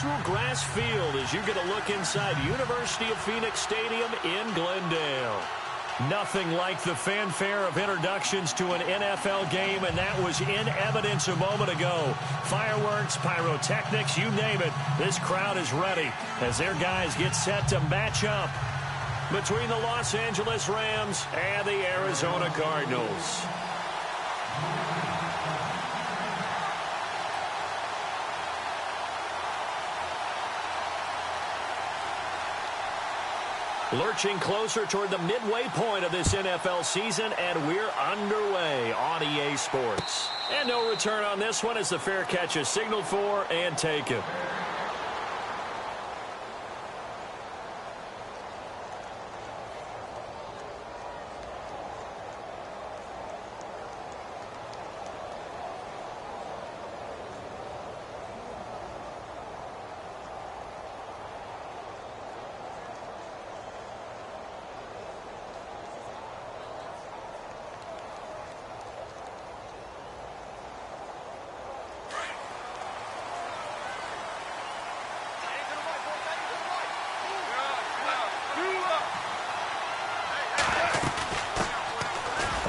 natural grass field as you get a look inside University of Phoenix Stadium in Glendale. Nothing like the fanfare of introductions to an NFL game, and that was in evidence a moment ago. Fireworks, pyrotechnics, you name it. This crowd is ready as their guys get set to match up between the Los Angeles Rams and the Arizona Cardinals. Lurching closer toward the midway point of this NFL season, and we're underway on EA Sports. And no return on this one as the fair catch is signaled for and taken.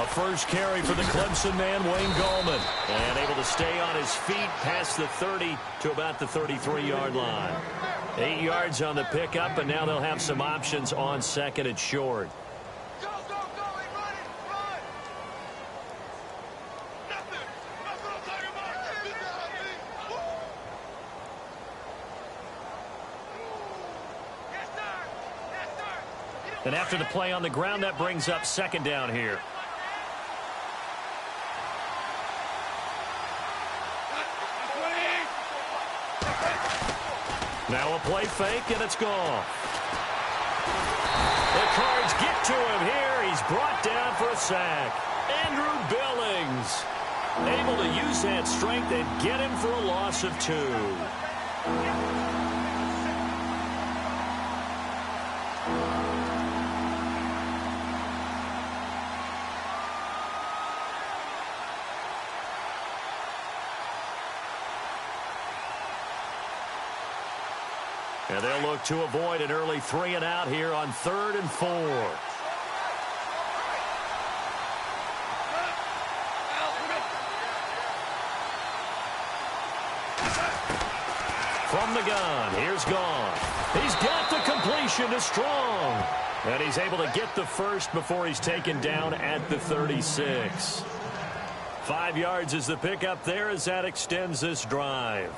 First carry for the Clemson man, Wayne Gallman. And able to stay on his feet past the 30 to about the 33-yard line. 8 yards on the pickup, and now they'll have some options on second and short. Go, go, go, and run it, run! Nothing! That's what I'm talking about! Yes, sir! Yes, sir! And after the play on the ground, that brings up second down here. Now a play fake, and it's gone. The Cards get to him here. He's brought down for a sack. Andrew Billings able to use that strength and get him for a loss of 2. And they'll look to avoid an early 3 and out here on 3rd and 4. From the gun, here's Gone. He's got the completion to Strong. And he's able to get the first before he's taken down at the 36. 5 yards is the pickup there as that extends this drive.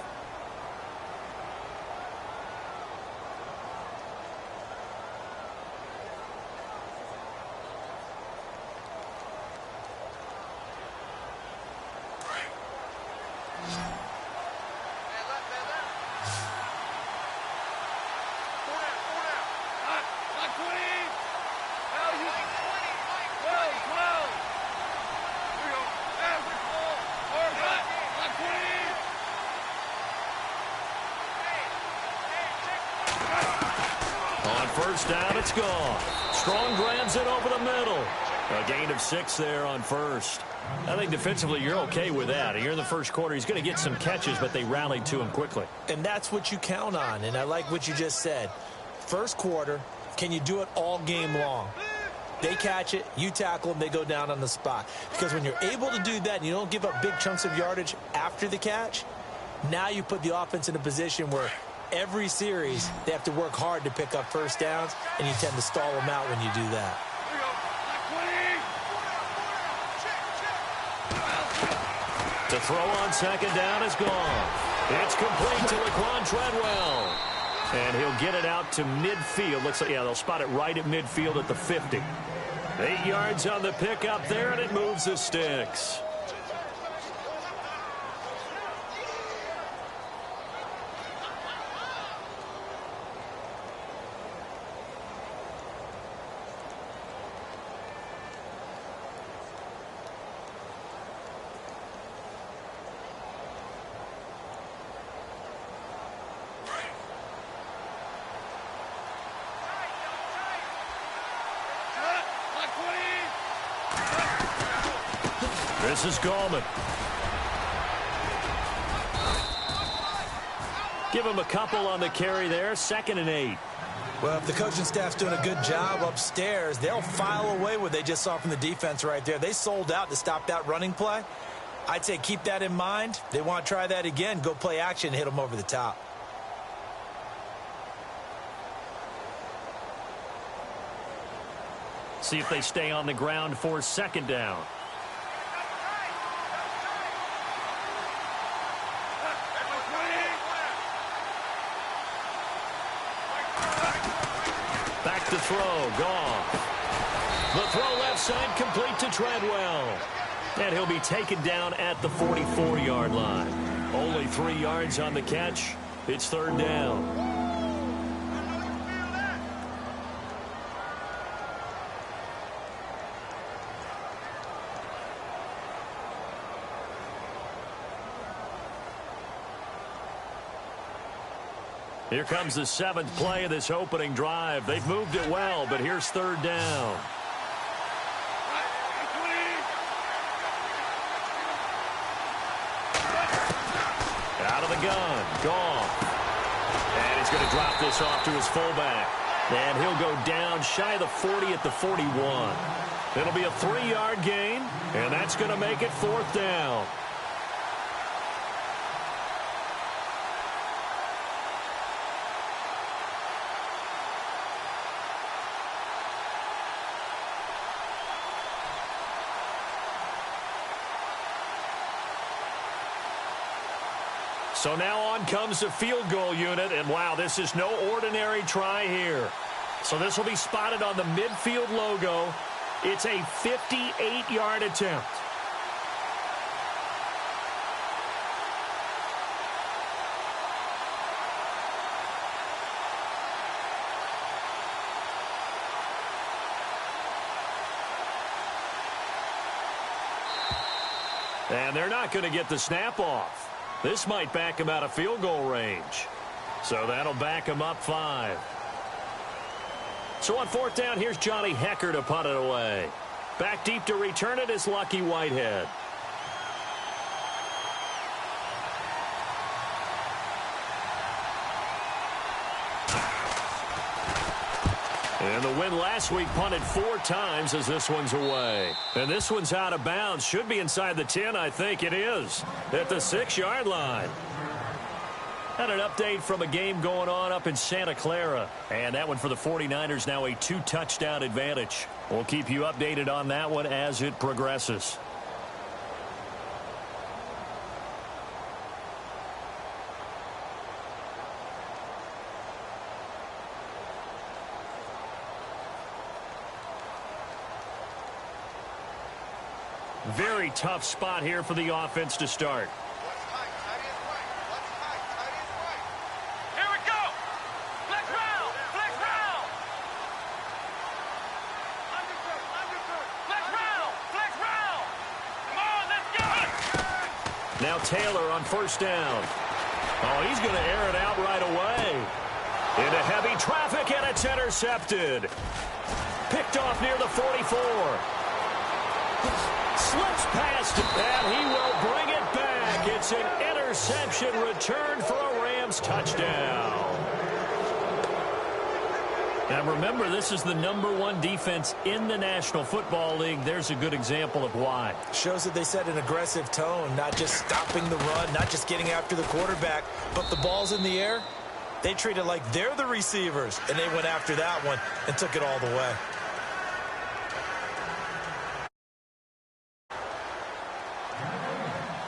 First down, it's gone. Strong grabs it over the middle. A gain of 6 there on first. I think defensively you're okay with that. Here in the first quarter, he's going to get some catches, but they rallied to him quickly. And that's what you count on, and I like what you just said. First quarter, can you do it all game long? They catch it, you tackle them, they go down on the spot. Because when you're able to do that and you don't give up big chunks of yardage after the catch, now you put the offense in a position where every series, they have to work hard to pick up first downs, and you tend to stall them out when you do that. The throw on second down is gone. It's complete to Laquan Treadwell. And he'll get it out to midfield. Looks like, yeah, they'll spot it right at midfield at the 50. 8 yards on the pickup there, and it moves the sticks. This is Gallman. Give him a couple on the carry there, 2nd and 8. Well, if the coaching staff's doing a good job upstairs, they'll file away what they just saw from the defense right there. They sold out to stop that running play. I'd say keep that in mind. They want to try that again. Go play action, hit them over the top. See if they stay on the ground for 2nd down. Back to throw, gone. The throw left side complete to Treadwell. And he'll be taken down at the 44-yard line. Only 3 yards on the catch. It's 3rd down. Here comes the 7th play of this opening drive. They've moved it well, but here's 3rd down. Out of the gun, gone. And he's going to drop this off to his fullback. And he'll go down shy of the 40 at the 41. It'll be a 3-yard gain, and that's going to make it 4th down. So now on comes the field goal unit, and wow, this is no ordinary try here. So this will be spotted on the midfield logo. It's a 58-yard attempt. And they're not going to get the snap off. This might back him out of field goal range. So that'll back him up 5. So on 4th down, here's Johnny Hecker to punt it away. Back deep to return it is Lucky Whitehead. And the win last week punted 4 times as this one's away. And this one's out of bounds. Should be inside the 10, I think it is. At the 6-yard line. And an update from a game going on up in Santa Clara. And that one for the 49ers now a 2-touchdown advantage. We'll keep you updated on that one as it progresses. Very tough spot here for the offense to start. Here we go. Flex round. Flex round. Flex round. Flex round. Come on, let's go. Now Taylor on 1st down. Oh, he's going to air it out right away. Into heavy traffic, and it's intercepted. Picked off near the 44. Slips past it, and he will bring it back. It's an interception return for a Rams touchdown. And remember, this is the #1 defense in the National Football League. There's a good example of why. Shows that they set an aggressive tone, not just stopping the run, not just getting after the quarterback, but the ball's in the air. They treat it like they're the receivers, and they went after that one and took it all the way.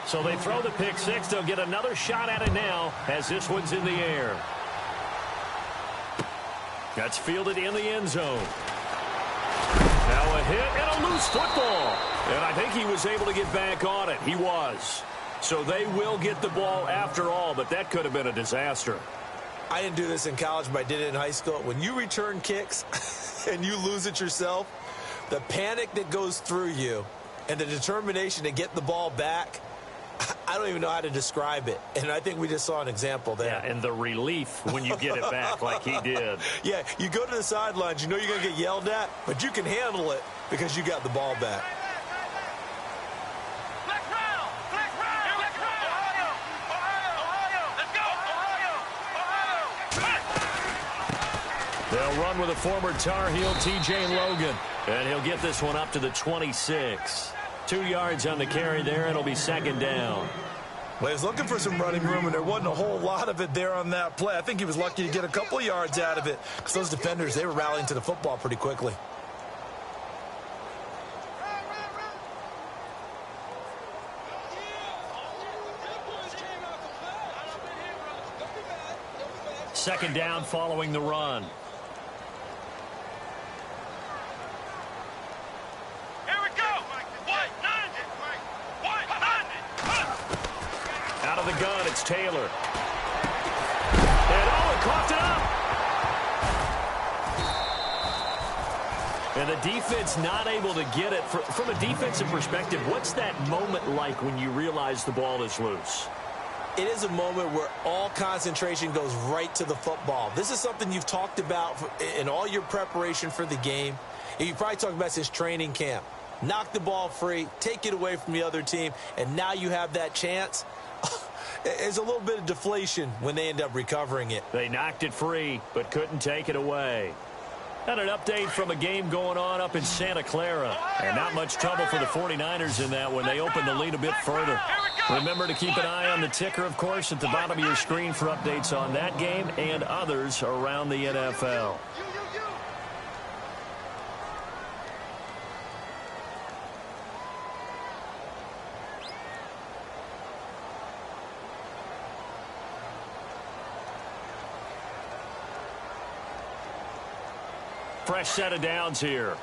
So they throw the pick 6. They'll get another shot at it now as this one's in the air. That's fielded in the end zone. Now a hit and a loose football. And I think he was able to get back on it. He was. So they will get the ball after all, but that could have been a disaster. I didn't do this in college, but I did it in high school. When you return kicks and you lose it yourself, the panic that goes through you and the determination to get the ball back, I don't even know how to describe it. And I think we just saw an example there. Yeah, and the relief when you get it back like he did. Yeah, you go to the sidelines, you know you're going to get yelled at, but you can handle it because you got the ball back. Flex round. Flex round. Flex round. Ohio. Ohio. Let's go. Ohio. They'll run with a former Tar Heel, T.J. Logan. And he'll get this one up to the 26. 2 yards on the carry there. It'll be second down. Well, he was looking for some running room, and there wasn't a whole lot of it there on that play. I think he was lucky to get a couple of yards out of it because those defenders, they were rallying to the football pretty quickly. Second down following the run. Here we go. Out of the gun, it's Taylor. And Owen coughed it up. And the defense not able to get it. From a defensive perspective, what's that moment like when you realize the ball is loose? It is a moment where all concentration goes right to the football. This is something you've talked about in all your preparation for the game. And you probably talked about since training camp. Knock the ball free, take it away from the other team, and now you have that chance. There's a little bit of deflation when they end up recovering it. They knocked it free, but couldn't take it away. And an update from a game going on up in Santa Clara. And not much trouble for the 49ers in that when they opened the lead a bit further. Remember to keep an eye on the ticker, of course, at the bottom of your screen for updates on that game and others around the NFL. Fresh set of downs here.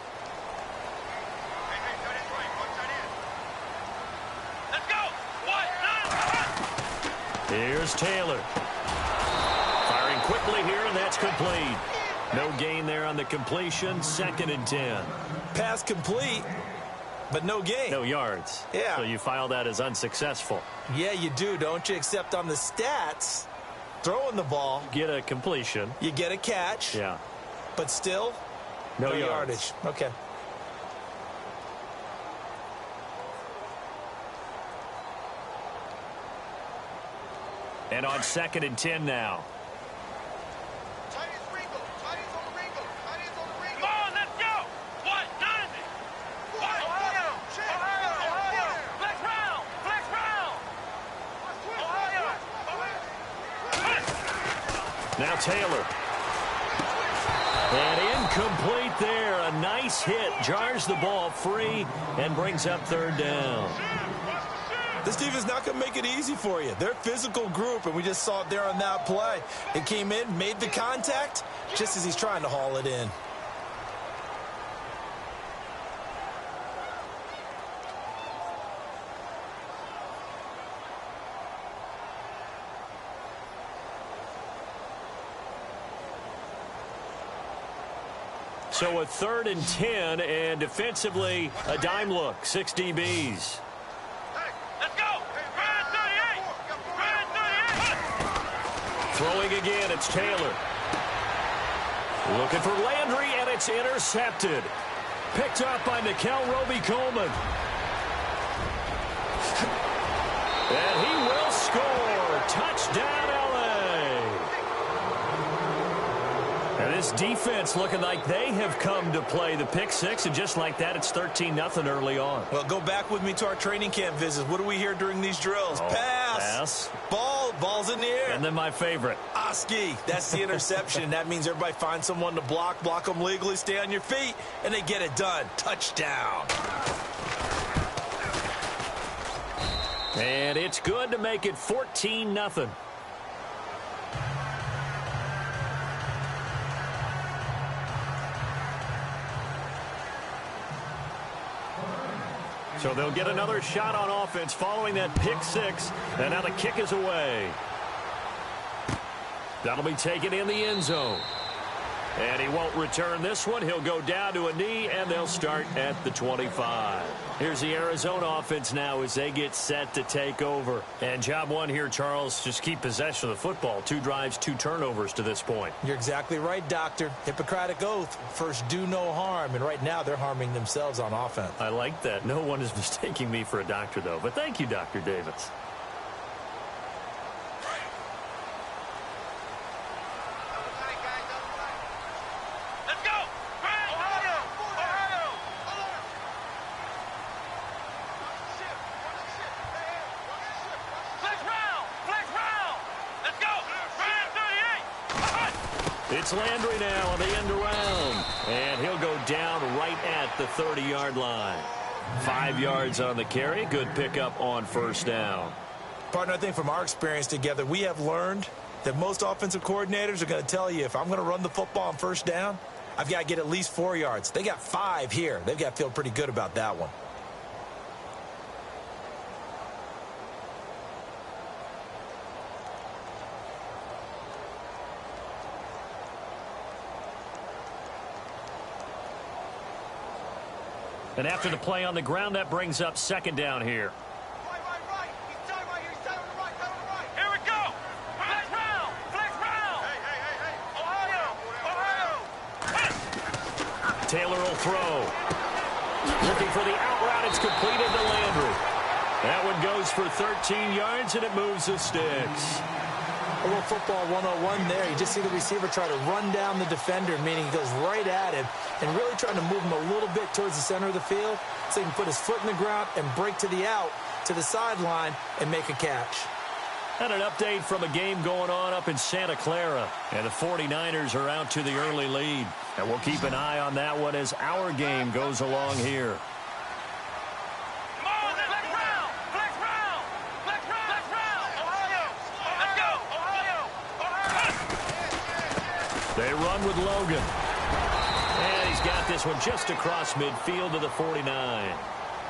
Here's Taylor. Firing quickly here, and that's complete. No gain there on the completion. 2nd and 10. Pass complete, but no gain. No yards. Yeah. So you file that as unsuccessful. Yeah, you do, don't you? Except on the stats, throwing the ball. Get a completion. You get a catch. Yeah. But still, no yardage. Okay. And on 2nd and 10 now. Come on, let's go. What? None. Flex round. Now Taylor. And incomplete there. A nice hit. Jars the ball free and brings up 3rd down. This defense is not going to make it easy for you. They're a physical group, and we just saw it there on that play. It came in, made the contact, just as he's trying to haul it in. So a 3rd and 10, and defensively, a dime look. 6 DBs. Throwing again, it's Taylor. Looking for Landry, and it's intercepted. Picked up by Nickel Roby-Coleman. And he will score. Touchdown, L.A. And this defense looking like they have come to play the pick six, and just like that, it's 13-0 early on. Well, go back with me to our training camp visits. What do we hear during these drills? Pass. Ball's in the air. And then my favorite. Oski. That's the interception. That means everybody finds someone to block them legally, stay on your feet, and they get it done. Touchdown. And it's good to make it 14-0. So they'll get another shot on offense following that pick six. And now the kick is away. That'll be taken in the end zone. And he won't return this one. He'll go down to a knee, and they'll start at the 25. Here's the Arizona offense now as they get set to take over. And job one here, Charles, just keep possession of the football. 2 drives, 2 turnovers to this point. You're exactly right, Doctor. Hippocratic oath. First, do no harm. And right now, they're harming themselves on offense. I like that. No one is mistaking me for a doctor, though. But thank you, Dr. Davis. Let's go! Ohio! Ohio! Flex round! Flex round! Let's go! Brand 38! It's Landry now on the end around. And he'll go down right at the 30-yard line. 5 yards on the carry. Good pickup on first down. Partner, I think from our experience together, we have learned that most offensive coordinators are going to tell you, if I'm going to run the football on first down, I've got to get at least 4 yards. They got 5 here. They've got to feel pretty good about that one. And after the play on the ground, that brings up second down here. Right. He's tight right here. He's tight on the right. Here we go. Flex round. Flex round. Hey. Ohio. Taylor will throw. Looking for the out route. It's completed to Landry. That one goes for 13 yards, and it moves the sticks. A little football 101 there. You just see the receiver try to run down the defender, meaning he goes right at him and really trying to move him a little bit towards the center of the field so he can put his foot in the ground and break to the out, to the sideline, and make a catch. And an update from a game going on up in Santa Clara. And the 49ers are out to the early lead. And we'll keep an eye on that one as our game goes along here. They run with Logan. And he's got this one just across midfield to the 49.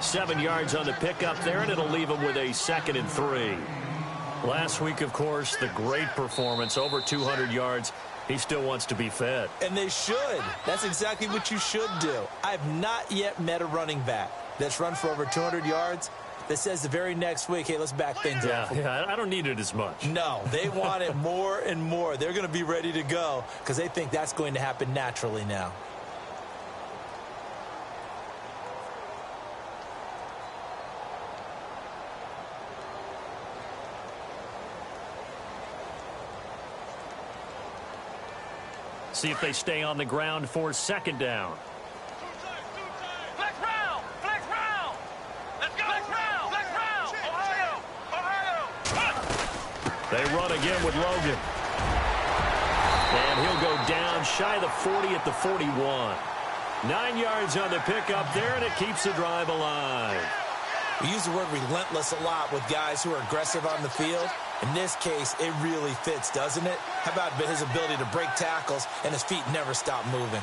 7 yards on the pickup there, and it'll leave him with a 2nd and 3. Last week, of course, the great performance, over 200 yards. He still wants to be fed. And they should. That's exactly what you should do. I have not yet met a running back that's run for over 200 yards that says the very next week, hey, let's back things up. Yeah, I don't need it as much. No, they want it more and more. They're going to be ready to go because they think that's going to happen naturally now. See if they stay on the ground for second down. Flex round. Flex round. Let's go. Flex round. Flex round. Ohio. They run again with Logan. And he'll go down shy of the 40 at the 41. 9 yards on the pickup there, and it keeps the drive alive. We use the word relentless a lot with guys who are aggressive on the field. In this case, it really fits, doesn't it? How about his ability to break tackles and his feet never stop moving?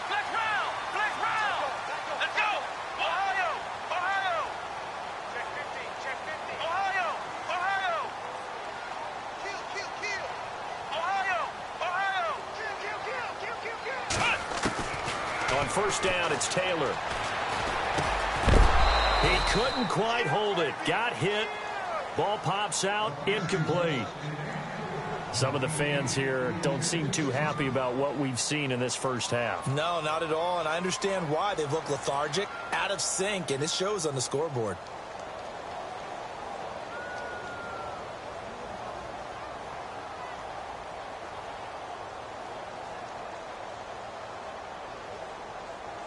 Flex round. Flex round. Let's go. Ohio. Check 50. Ohio. Kill. Ohio. On first down, it's Taylor. He couldn't quite hold it. Got hit. Ball pops out. Incomplete. Some of the fans here don't seem too happy about what we've seen in this first half. No, not at all, and I understand why. They've looked lethargic, out of sync, and it shows on the scoreboard.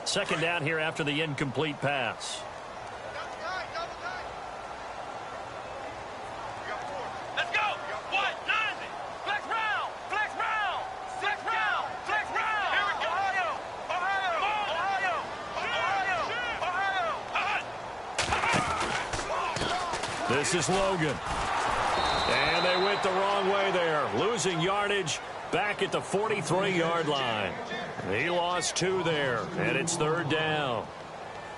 Second down here after the incomplete pass. Let's go. What? 90. Flex round. Here we go. Ohio. This is Logan. And they went the wrong way there. Losing yardage back at the 43-yard line. He lost 2 there, and it's third down.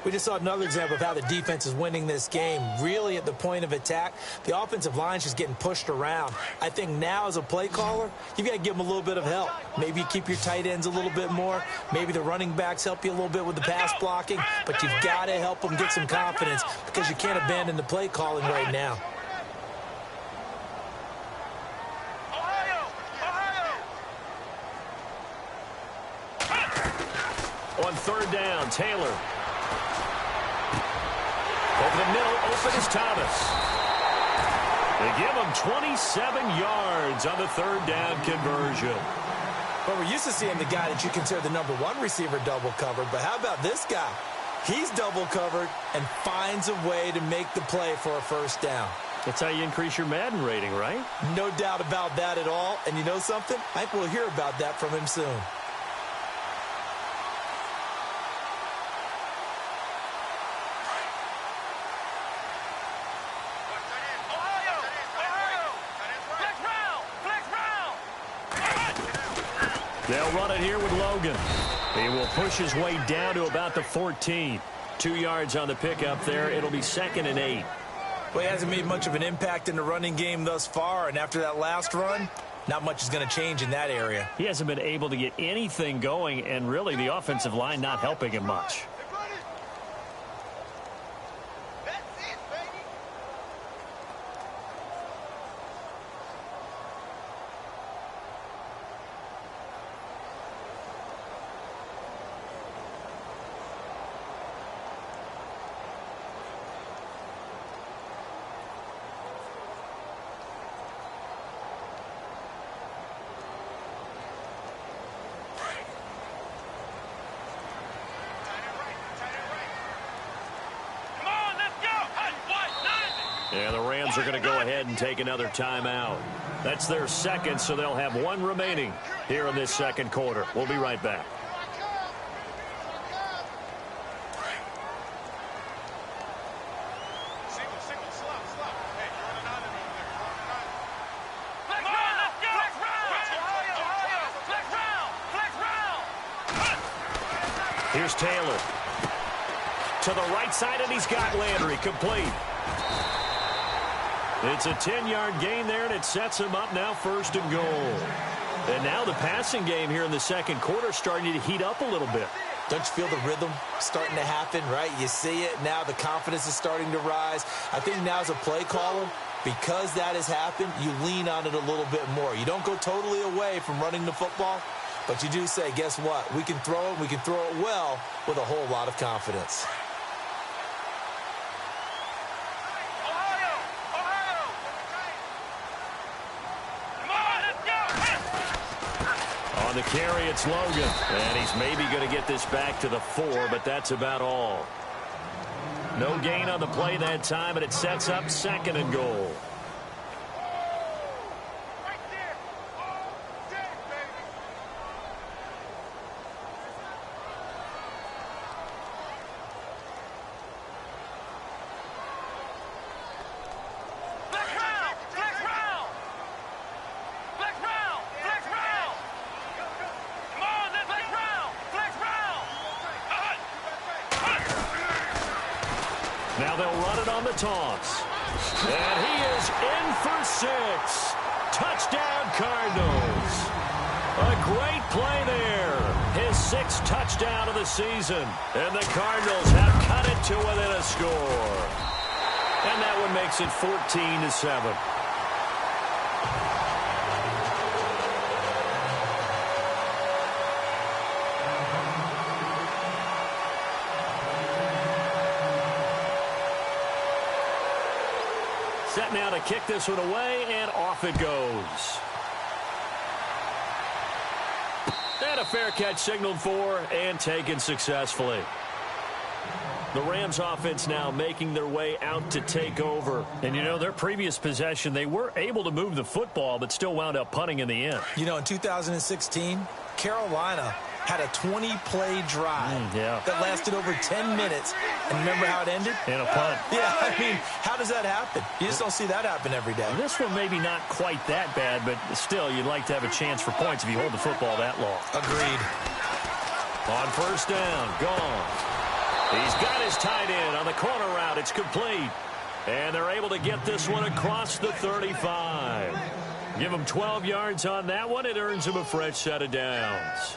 We just saw another example of how the defense is winning this game. Really at the point of attack, the offensive line's just getting pushed around. I think now as a play caller, you've got to give them a little bit of help. Maybe you keep your tight ends a little bit more. Maybe the running backs help you a little bit with the pass blocking. But you've got to help them get some confidence because you can't abandon the play calling right now. On third down, Taylor. Over the middle, open is Thomas. They give him 27 yards on the third down conversion. Well, we're used to seeing the guy that you consider the #1 receiver double covered, but how about this guy? He's double covered and finds a way to make the play for a first down. That's how you increase your Madden rating, right? No doubt about that at all. And you know something? I think we'll hear about that from him soon. They'll run it here with Logan. He will push his way down to about the 14. 2 yards on the pickup there. It'll be 2nd and 8. Well, he hasn't made much of an impact in the running game thus far, and after that last run, not much is going to change in that area. He hasn't been able to get anything going, and really the offensive line not helping him much. And the Rams are going to go ahead and take another timeout. That's their second, so they'll have 1 remaining here in this second quarter. We'll be right back. Here's Taylor. To the right side, and he's got Landry complete. It's a 10-yard gain there, and it sets him up now 1st and goal. And now the passing game here in the second quarter starting to heat up a little bit. Don't you feel the rhythm starting to happen, right? You see it now. The confidence is starting to rise. I think now as a play caller, because that has happened, you lean on it a little bit more. You don't go totally away from running the football, but you do say, guess what? We can throw it. We can throw it well with a whole lot of confidence. The carry, it's Logan. And he's maybe going to get this back to the 4, but that's about all. No gain on the play that time, and it sets up 2nd and goal. Now they'll run it on the toss. And he is in for 6. Touchdown, Cardinals. A great play there. His 6th touchdown of the season. And the Cardinals have cut it to within a score. And that one makes it 14-7. Set now to kick this one away, and off it goes. And a fair catch signaled for and taken successfully. The Rams offense now making their way out to take over. And, you know, their previous possession, they were able to move the football, but still wound up punting in the end. You know, in 2016, Carolina had a 20-play drive that lasted over 10 minutes. And remember how it ended? In a punt. Yeah, I mean, how does that happen? You just don't see that happen every day. This one maybe not quite that bad, but still, you'd like to have a chance for points if you hold the football that long. Agreed. On 1st down, gone. He's got his tight end on the corner route. It's complete. And they're able to get this one across the 35. Give him 12 yards on that one. It earns him a fresh set of downs.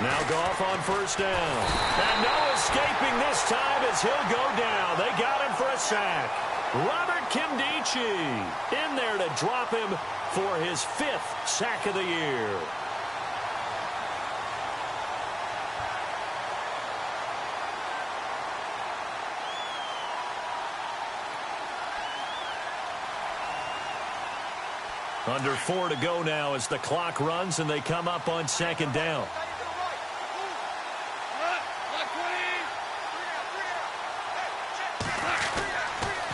Now Goff on first down. And no escaping this time as he'll go down. They got him for a sack. Robert Kimdichie in there to drop him for his 5th sack of the year. Under 4 to go now as the clock runs and they come up on second down.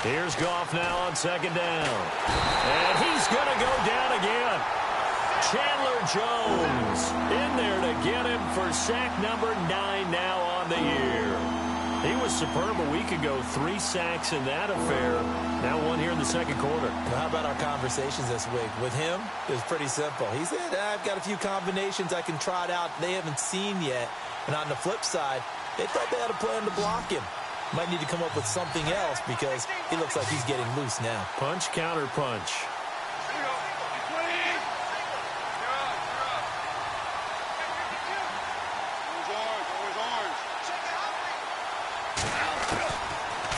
Here's Goff now on second down. And he's going to go down again. Chandler Jones in there to get him for sack number 9 now on the year. He was superb a week ago. 3 sacks in that affair. Now 1 here in the second quarter. Well, how about our conversations this week? With him, it was pretty simple. He said, I've got a few combinations I can trot out they haven't seen yet. And on the flip side, they thought they had a plan to block him. Might need to come up with something else because he looks like he's getting loose now. Punch, counter punch.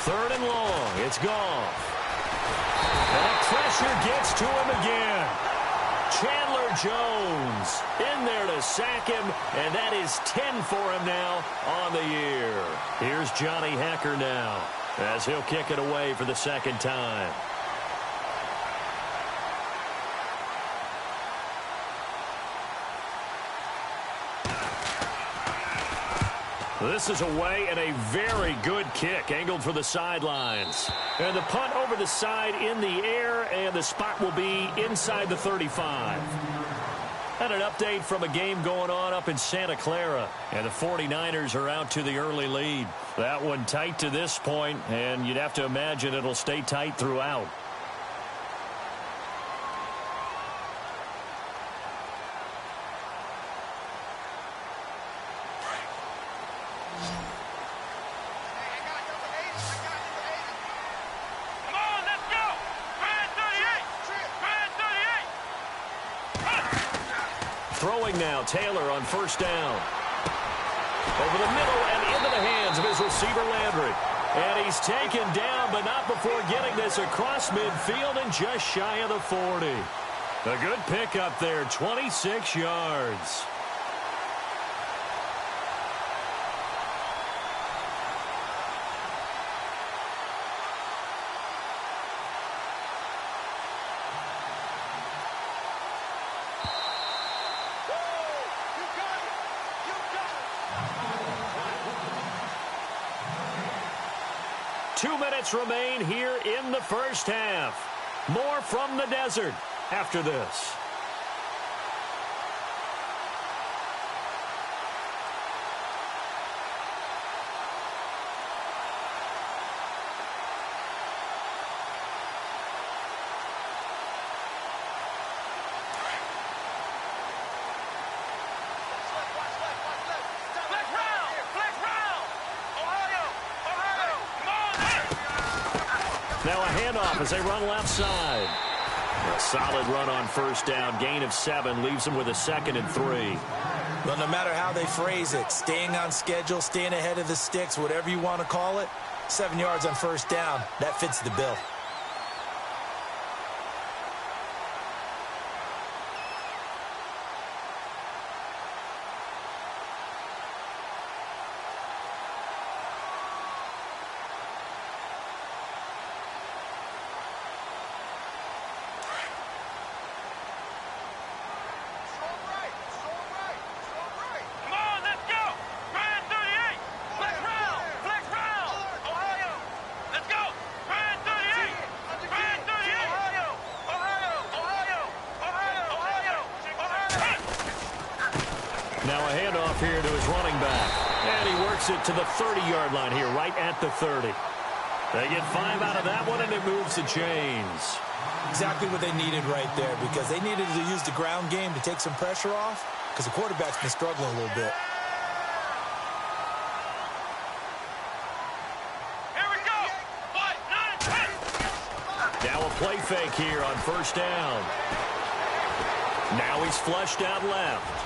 Third and long. It's Goff. And pressure gets to him again. Chandler Jones in there to sack him, and that is 10 for him now on the year. Here's Johnny Hekker now as he'll kick it away for the second time. This is away and a very good kick angled for the sidelines. And the punt over the side in the air, and the spot will be inside the 35. And an update from a game going on up in Santa Clara. And the 49ers are out to the early lead. That one tight to this point, and you'd have to imagine it'll stay tight throughout. Throwing now, Taylor on first down. Over the middle and into the hands of his receiver, Landry. And he's taken down, but not before getting this across midfield and just shy of the 40. A good pickup there, 26 yards. Remain here in the first half. More from the desert after this. Now a handoff as they run left side. A solid run on first down. Gain of 7 leaves them with a 2nd and 3. Well, no matter how they phrase it, staying on schedule, staying ahead of the sticks, whatever you want to call it, 7 yards on first down, that fits the bill. Now a handoff here to his running back. And he works it to the 30-yard line here, right at the 30. They get 5 out of that one, and it moves the chains. Exactly what they needed right there, because they needed to use the ground game to take some pressure off, because the quarterback's been struggling a little bit. Here we go. 5, 9, 10. Now a play fake here on first down. Now he's flushed out left.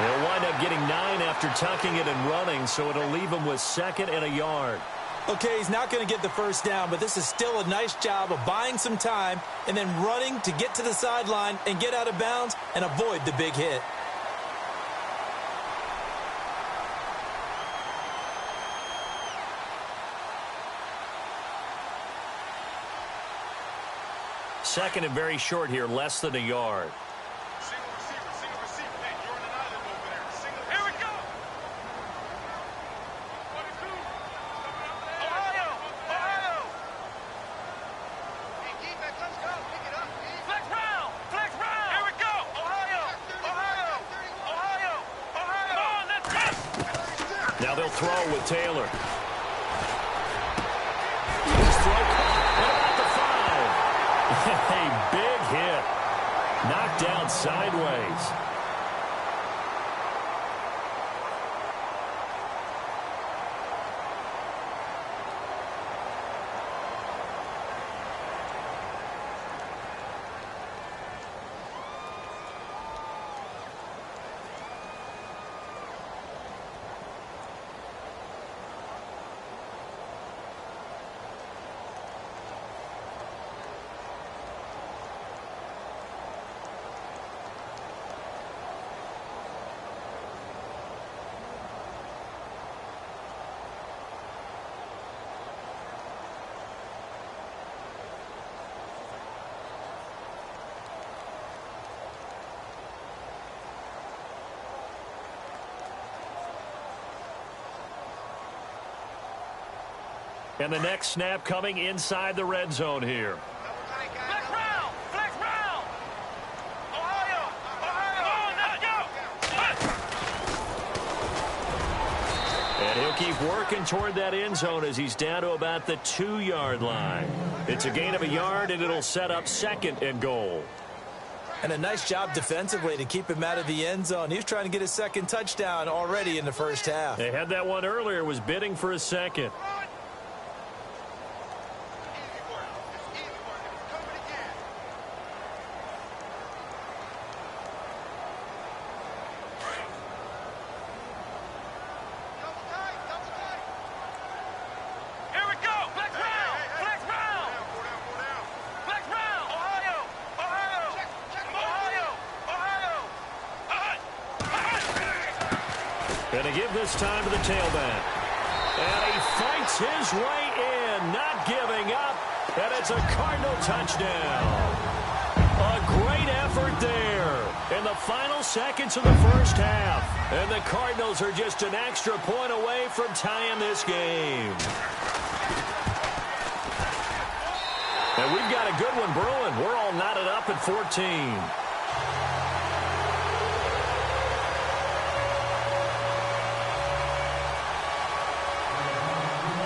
He'll wind up getting 9 after tucking it and running, so it'll leave him with 2nd and a yard. Okay, he's not going to get the first down, but this is still a nice job of buying some time and then running to get to the sideline and get out of bounds and avoid the big hit. Second and very short here, less than a yard. Single receiver. Hey, you're on an island over there. Here we go. Ohio. Hey, defense, let's go. Pick it up. Flex round. Here we go. Ohio. Come on, let's go. Now they'll throw with Taylor. His throw caught at about the 5. A big hit. Knocked down sideways. And the next snap coming inside the red zone here. Flex round. Ohio. Come on, let's go. And he'll keep working toward that end zone as he's down to about the 2-yard line. It's a gain of a yard, and it'll set up 2nd and goal. And a nice job defensively to keep him out of the end zone. He was trying to get his 2nd touchdown already in the first half. They had that one earlier, was bidding for a 2nd. And to give this time to the tailback. And he fights his way in, not giving up. And it's a Cardinal touchdown. A great effort there in the final seconds of the first half. And the Cardinals are just an extra point away from tying this game. And we've got a good one brewing. We're all knotted up at 14.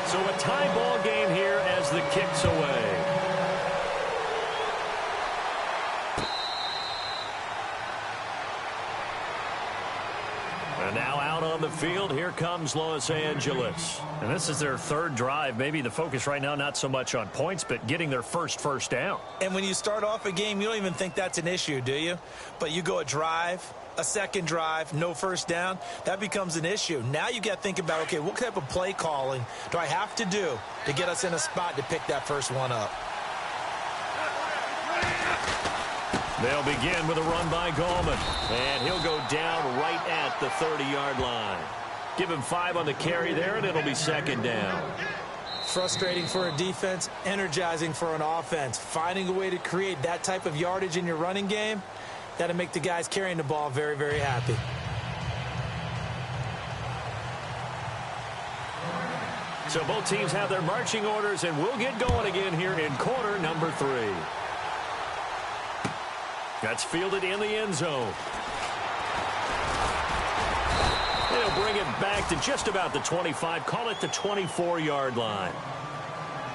So a tie ball game here as the kick's away. And now out on the field, here comes Los Angeles. And this is their 3rd drive. Maybe the focus right now not so much on points, but getting their first down. And when you start off a game, you don't even think that's an issue, do you? But you go a drive, a 2nd drive, no first down, that becomes an issue. Now you got to think about, okay, what type of play calling do I have to do to get us in a spot to pick that first one up? They'll begin with a run by Gallman. And he'll go down right at the 30-yard line. Give him 5 on the carry there, and it'll be 2nd down. Frustrating for a defense, energizing for an offense. Finding a way to create that type of yardage in your running game, that'll make the guys carrying the ball very, very happy. So both teams have their marching orders, and we'll get going again here in quarter number 3. That's fielded in the end zone. They'll bring it back to just about the 25, call it the 24-yard line.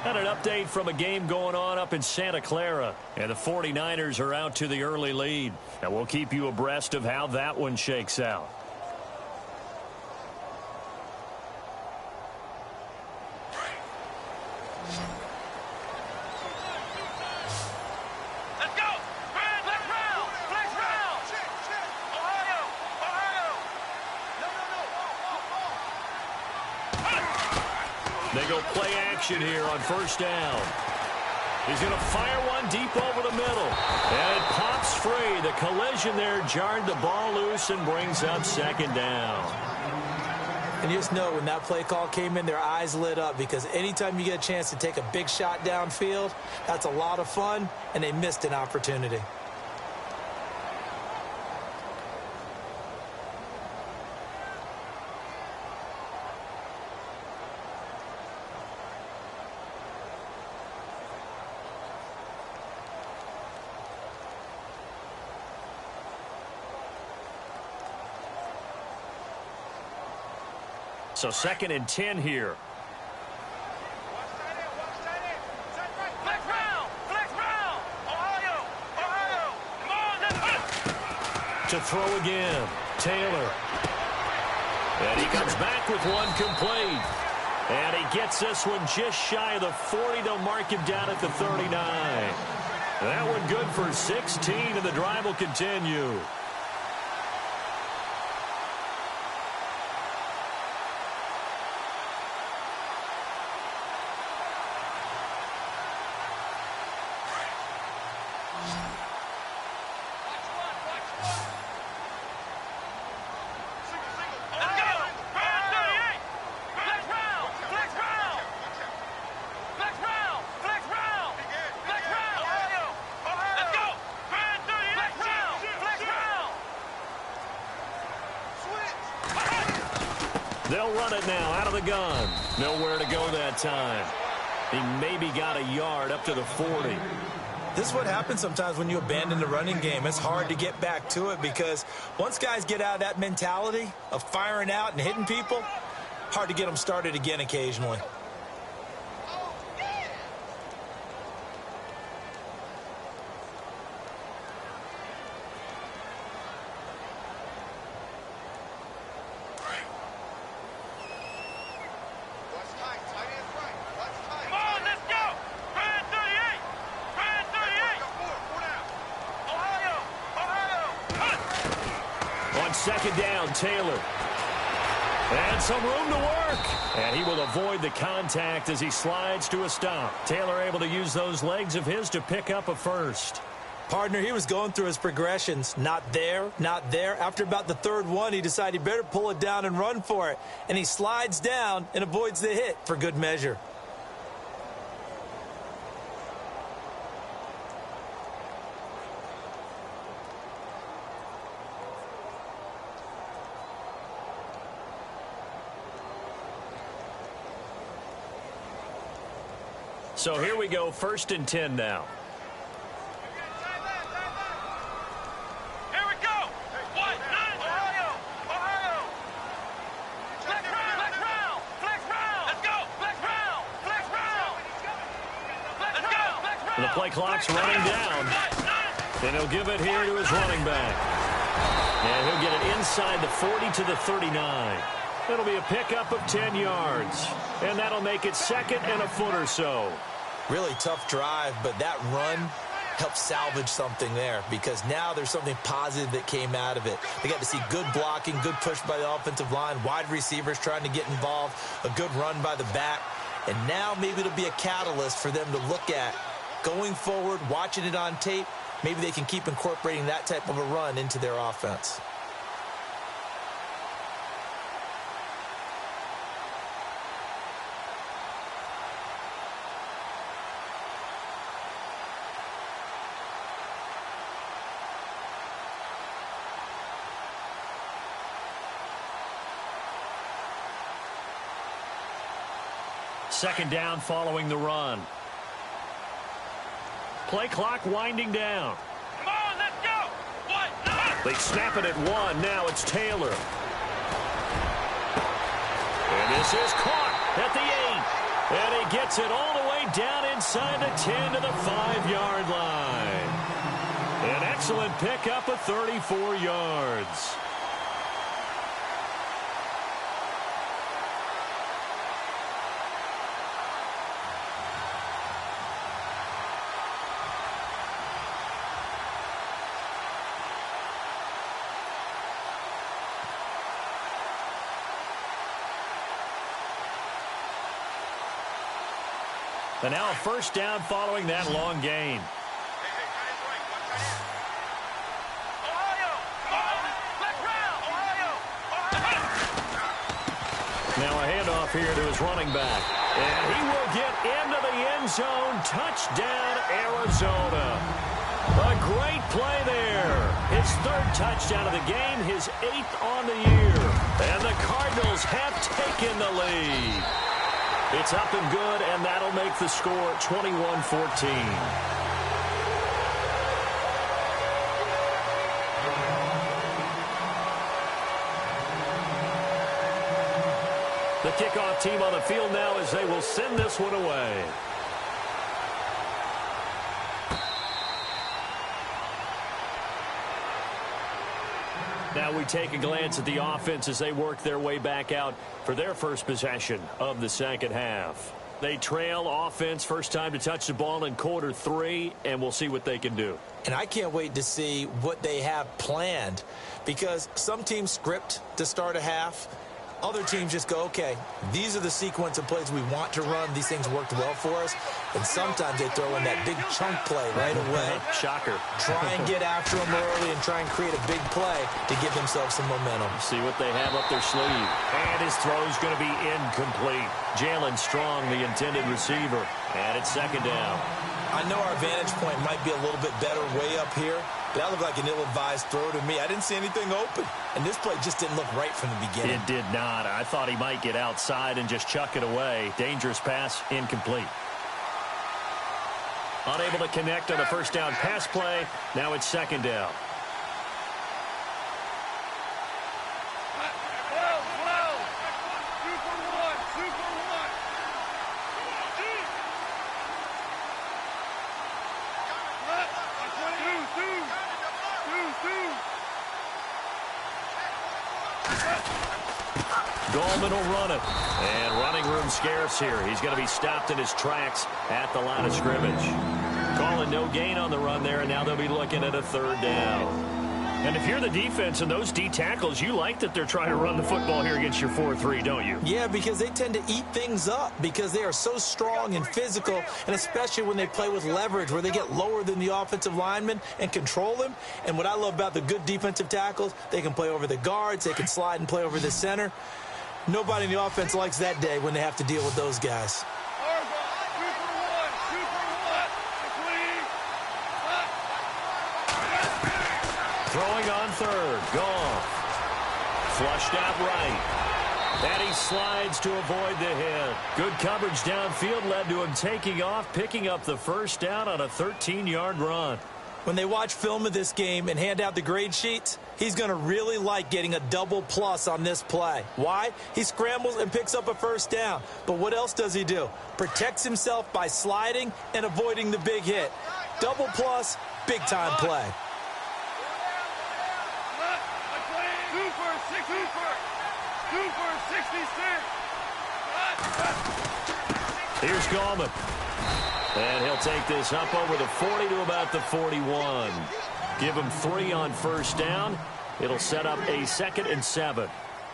And an update from a game going on up in Santa Clara. And the 49ers are out to the early lead. And we'll keep you abreast of how that one shakes out. Let's go. Flex round. Ohio. They go play action here on first down. He's going to fire one deep over the middle. And it pops free. The collision there jarred the ball loose and brings up second down. And you just know when that play call came in, their eyes lit up, because anytime you get a chance to take a big shot downfield, that's a lot of fun, and they missed an opportunity. So 2nd and 10 here. Flex round! Flex round! Ohio! Ohio! Come on, let's go! To throw again. Taylor. And he comes back with one complete. And he gets this one just shy of the 40. They'll mark him down at the 39. That one good for 16, and the drive will continue. They'll run it now out of the gun. Nowhere to go that time. He maybe got a yard up to the 40. This is what happens sometimes when you abandon the running game. It's hard to get back to it, because once guys get out of that mentality of firing out and hitting people, hard to get them started again occasionally. Second down, Taylor. And some room to work. And he will avoid the contact as he slides to a stop. Taylor able to use those legs of his to pick up a first. Partner, he was going through his progressions. Not there, not there. After about the third one, he decided he better pull it down and run for it. And he slides down and avoids the hit for good measure. So here we go, 1st and 10 now. Here we go! Ohio! Ohio! Flex round! Flex round! Let's go! Flex round! Flex round! Let's go! Flex round! The play clock's running down. And he'll give it here to his running back. And he'll get it inside the 40 to the 39. It'll be a pickup of 10 yards. And that'll make it 2nd and a foot or so. Really tough drive, but that run helped salvage something there, because now there's something positive that came out of it. They got to see good blocking, good push by the offensive line, wide receivers trying to get involved, a good run by the back. And now maybe it'll be a catalyst for them to look at going forward, watching it on tape. Maybe they can keep incorporating that type of a run into their offense. Second down following the run. Play clock winding down. Come on, let's go! They snap it at 1. Now it's Taylor. And this is caught at the 8. And he gets it all the way down inside the 10 to the 5-yard line. An excellent pickup of 34 yards. And now a first down following that long gain. Now a handoff here to his running back. And he will get into the end zone. Touchdown, Arizona. A great play there. His third touchdown of the game, his 8th on the year. And the Cardinals have taken the lead. It's up and good, and that'll make the score 21-14. The kickoff team on the field now as they will send this one away. Now we take a glance at the offense as they work their way back out for their first possession of the second half. They trail offense, first time to touch the ball in quarter 3, and we'll see what they can do. And I can't wait to see what they have planned, because some teams script to start a half. Other teams just go, okay, these are the sequence of plays we want to run. These things worked well for us. And sometimes they throw in that big chunk play right away. Shocker. Try and get after them early and try and create a big play to give themselves some momentum. See what they have up their sleeve. And his throw is going to be incomplete. Jalen Strong, the intended receiver. And it's second down. I know our vantage point might be a little bit better way up here, but that looked like an ill-advised throw to me. I didn't see anything open, and this play just didn't look right from the beginning. It did not. I thought he might get outside and just chuck it away. Dangerous pass, incomplete. Unable to connect on the first down pass play. Now it's second down. Goldman will run it. And running room scarce here. He's going to be stopped in his tracks at the line of scrimmage. Calling no gain on the run there, and now they'll be looking at a third down. And if you're the defense and those D tackles, you like that they're trying to run the football here against your 4-3, don't you? Yeah, because they tend to eat things up because they are so strong and physical, and especially when they play with leverage where they get lower than the offensive linemen and control them. And what I love about the good defensive tackles, they can play over the guards, they can slide and play over the center. Nobody in the offense likes that day when they have to deal with those guys. Throwing on third. Gone. Flushed out right. And he slides to avoid the hit. Good coverage downfield led to him taking off, picking up the first down on a 13-yard run. When they watch film of this game and hand out the grade sheets, he's going to really like getting a double plus on this play. Why? He scrambles and picks up a first down. But what else does he do? Protects himself by sliding and avoiding the big hit. Double plus, big-time play. Here's Gallman. And he'll take this up over the 40 to about the 41. Give him 3 on first down. It'll set up a 2nd and 7.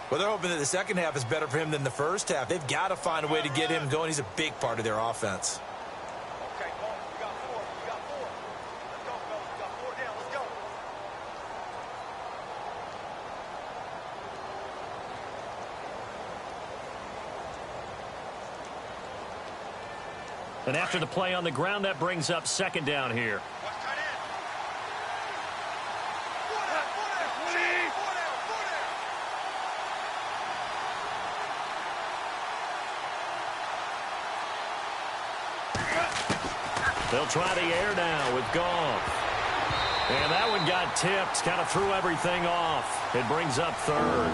Well, they're hoping that the second half is better for him than the first half. They've got to find a way to get him going. He's a big part of their offense. Okay, Paul, we got 4. We got 4. Let's go, fellas. We got 4 down. Let's go. And after the play on the ground, that brings up second down here. They'll try the air now with Goff. And that one got tipped, kind of threw everything off. It brings up third.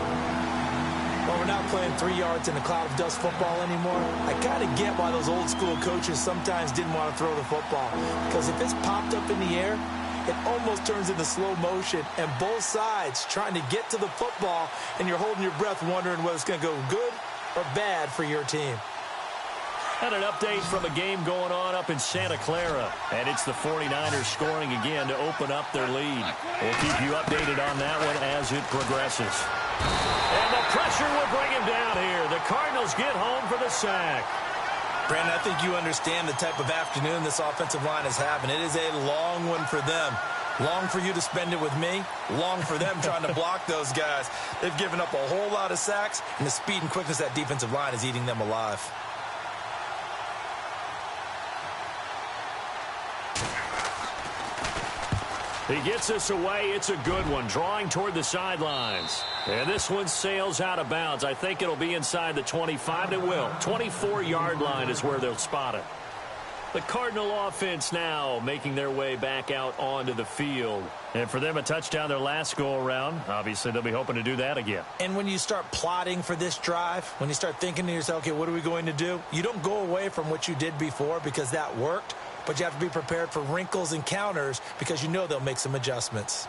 Well, we're not playing 3 yards in a cloud of dust football anymore. I kind of get why those old school coaches sometimes didn't want to throw the football. Because if it's popped up in the air, it almost turns into slow motion. And both sides trying to get to the football, and you're holding your breath wondering whether it's going to go good or bad for your team. And an update from a game going on up in Santa Clara. And it's the 49ers scoring again to open up their lead. We'll keep you updated on that one as it progresses. And the pressure will bring him down here. The Cardinals get home for the sack. Brandon, I think you understand the type of afternoon this offensive line is having. It is a long one for them. Long for you to spend it with me. Long for them trying to block those guys. They've given up a whole lot of sacks, and the speed and quickness of that defensive line is eating them alive. He gets us away. It's a good one, drawing toward the sidelines. And this one sails out of bounds. I think it'll be inside the 25. It will. 24-yard line is where they'll spot it. The Cardinal offense now making their way back out onto the field. And for them, a touchdown their last go-around. Obviously, they'll be hoping to do that again. And when you start plotting for this drive, when you start thinking to yourself, okay, what are we going to do? You don't go away from what you did before because that worked. But you have to be prepared for wrinkles and counters because you know they'll make some adjustments.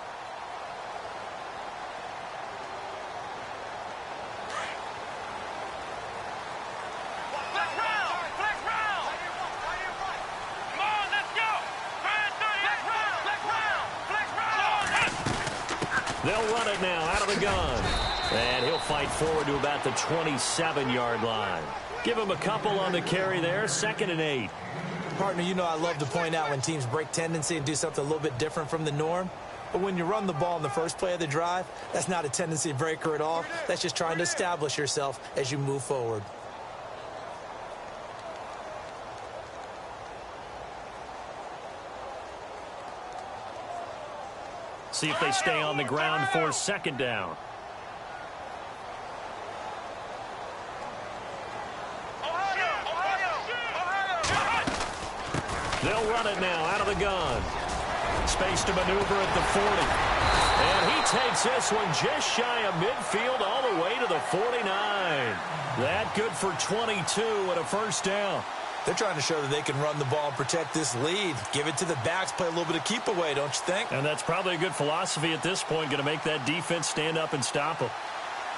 They'll run it now out of the gun. And he'll fight forward to about the 27-yard line. Give him a couple on the carry there. 2nd and 8. Partner, you know I love to point out when teams break tendency and do something a little bit different from the norm. But when you run the ball in the first play of the drive, that's not a tendency breaker at all. That's just trying to establish yourself as you move forward. See if they stay on the ground for 2nd down. They'll run it now out of the gun. Space to maneuver at the 40. And he takes this one just shy of midfield all the way to the 49. That good for 22 and a 1st down. They're trying to show that they can run the ball and protect this lead. Give it to the backs, play a little bit of keep away, don't you think? And that's probably a good philosophy at this point, going to make that defense stand up and stop them.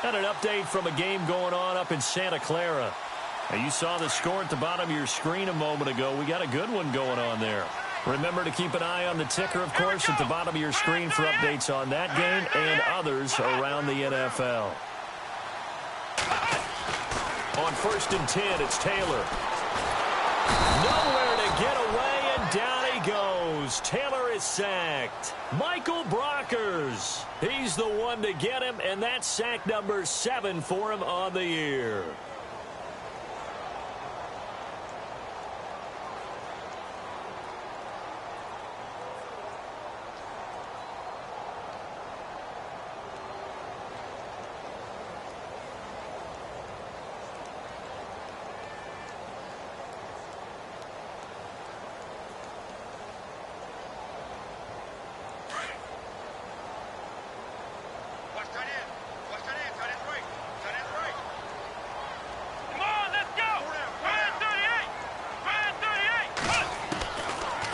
Got an update from a game going on up in Santa Clara. Now, you saw the score at the bottom of your screen a moment ago. We got a good one going on there. Remember to keep an eye on the ticker, of course, at the bottom of your screen for updates on that game and others around the NFL. On 1st and 10, it's Taylor. Nowhere to get away, and down he goes. Taylor is sacked. Michael Brockers. He's the one to get him, and that's sack number 7 for him on the year.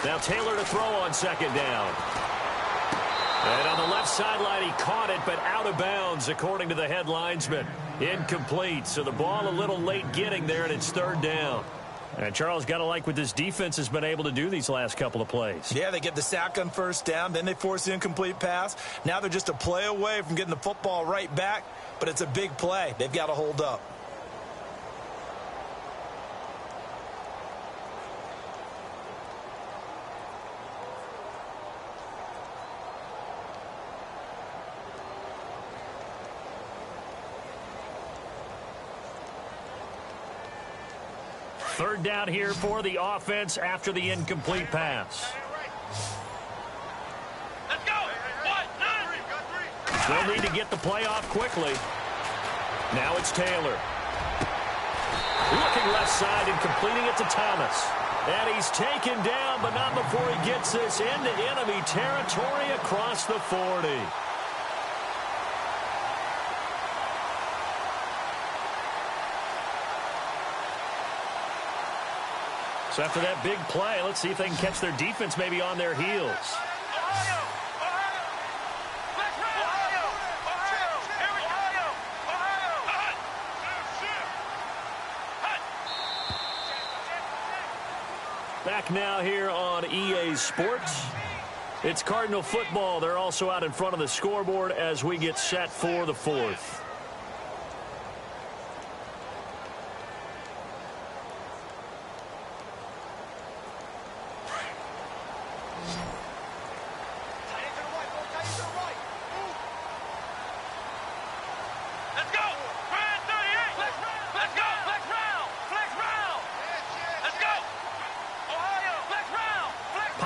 Now Taylor to throw on 2nd down. And on the left sideline, he caught it, but out of bounds, according to the head linesman. Incomplete, so the ball a little late getting there, and it's 3rd down. And Charles, got to like what this defense has been able to do these last couple of plays. Yeah, they get the sack on 1st down, then they force the incomplete pass. Now they're just a play away from getting the football right back, but it's a big play. They've got to hold up. Third down here for the offense after the incomplete pass. Let's go. They'll need to get the play off quickly. Now it's Taylor. Looking left side and completing it to Thomas. And he's taken down, but not before he gets this into enemy territory across the 40. So after that big play, let's see if they can catch their defense maybe on their heels. Back now here on EA Sports. It's Cardinal football. They're also out in front of the scoreboard as we get set for the 4th.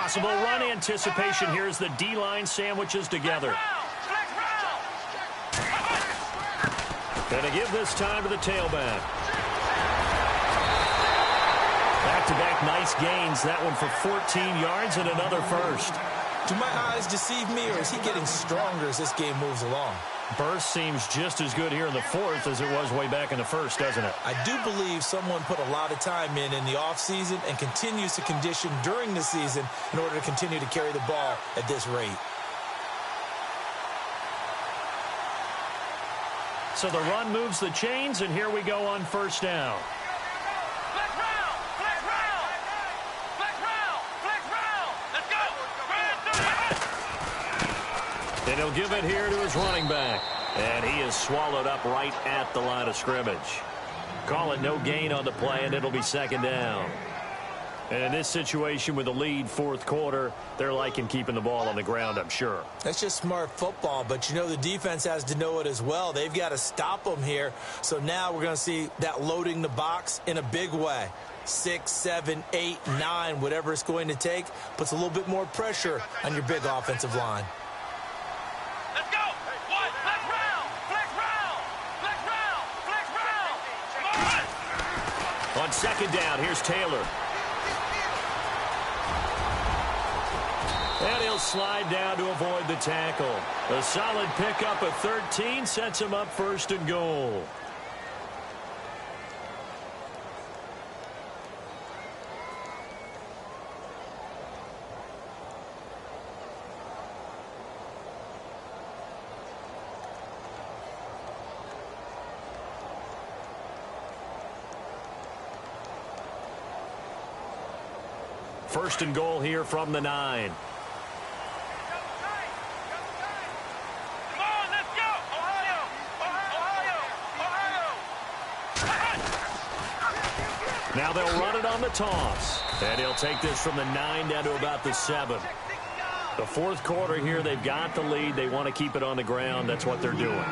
Possible run anticipation here as the D-line sandwiches together. Going to give this time to the tailback. Back-to-back nice gains. That one for 14 yards and another first. Do my eyes deceive me, or is he getting stronger as this game moves along? Burst seems just as good here in the fourth as it was way back in the first, doesn't it? I do believe someone put a lot of time in the offseason and continues to condition during the season in order to continue to carry the ball at this rate. So the run moves the chains, and here we go on first down. And he'll give it here to his running back. And he is swallowed up right at the line of scrimmage. Call it no gain on the play, and it'll be second down. And in this situation with the lead fourth quarter, they're liking keeping the ball on the ground, I'm sure. That's just smart football, but you know the defense has to know it as well. They've got to stop them here. So now we're going to see that loading the box in a big way. 6, 7, 8, 9, whatever it's going to take, puts a little bit more pressure on your big offensive line. Let's go! One, flex round! Flex round! Flex round! Flex round! Come on! On second down, here's Taylor. And he'll slide down to avoid the tackle. A solid pickup of 13 sets him up first and goal. First and goal here from the 9. Come on, let's go! Ohio! Ohio! Now they'll run it on the toss. And he'll take this from the 9 down to about the 7. The fourth quarter here, they've got the lead. They want to keep it on the ground. That's what they're doing.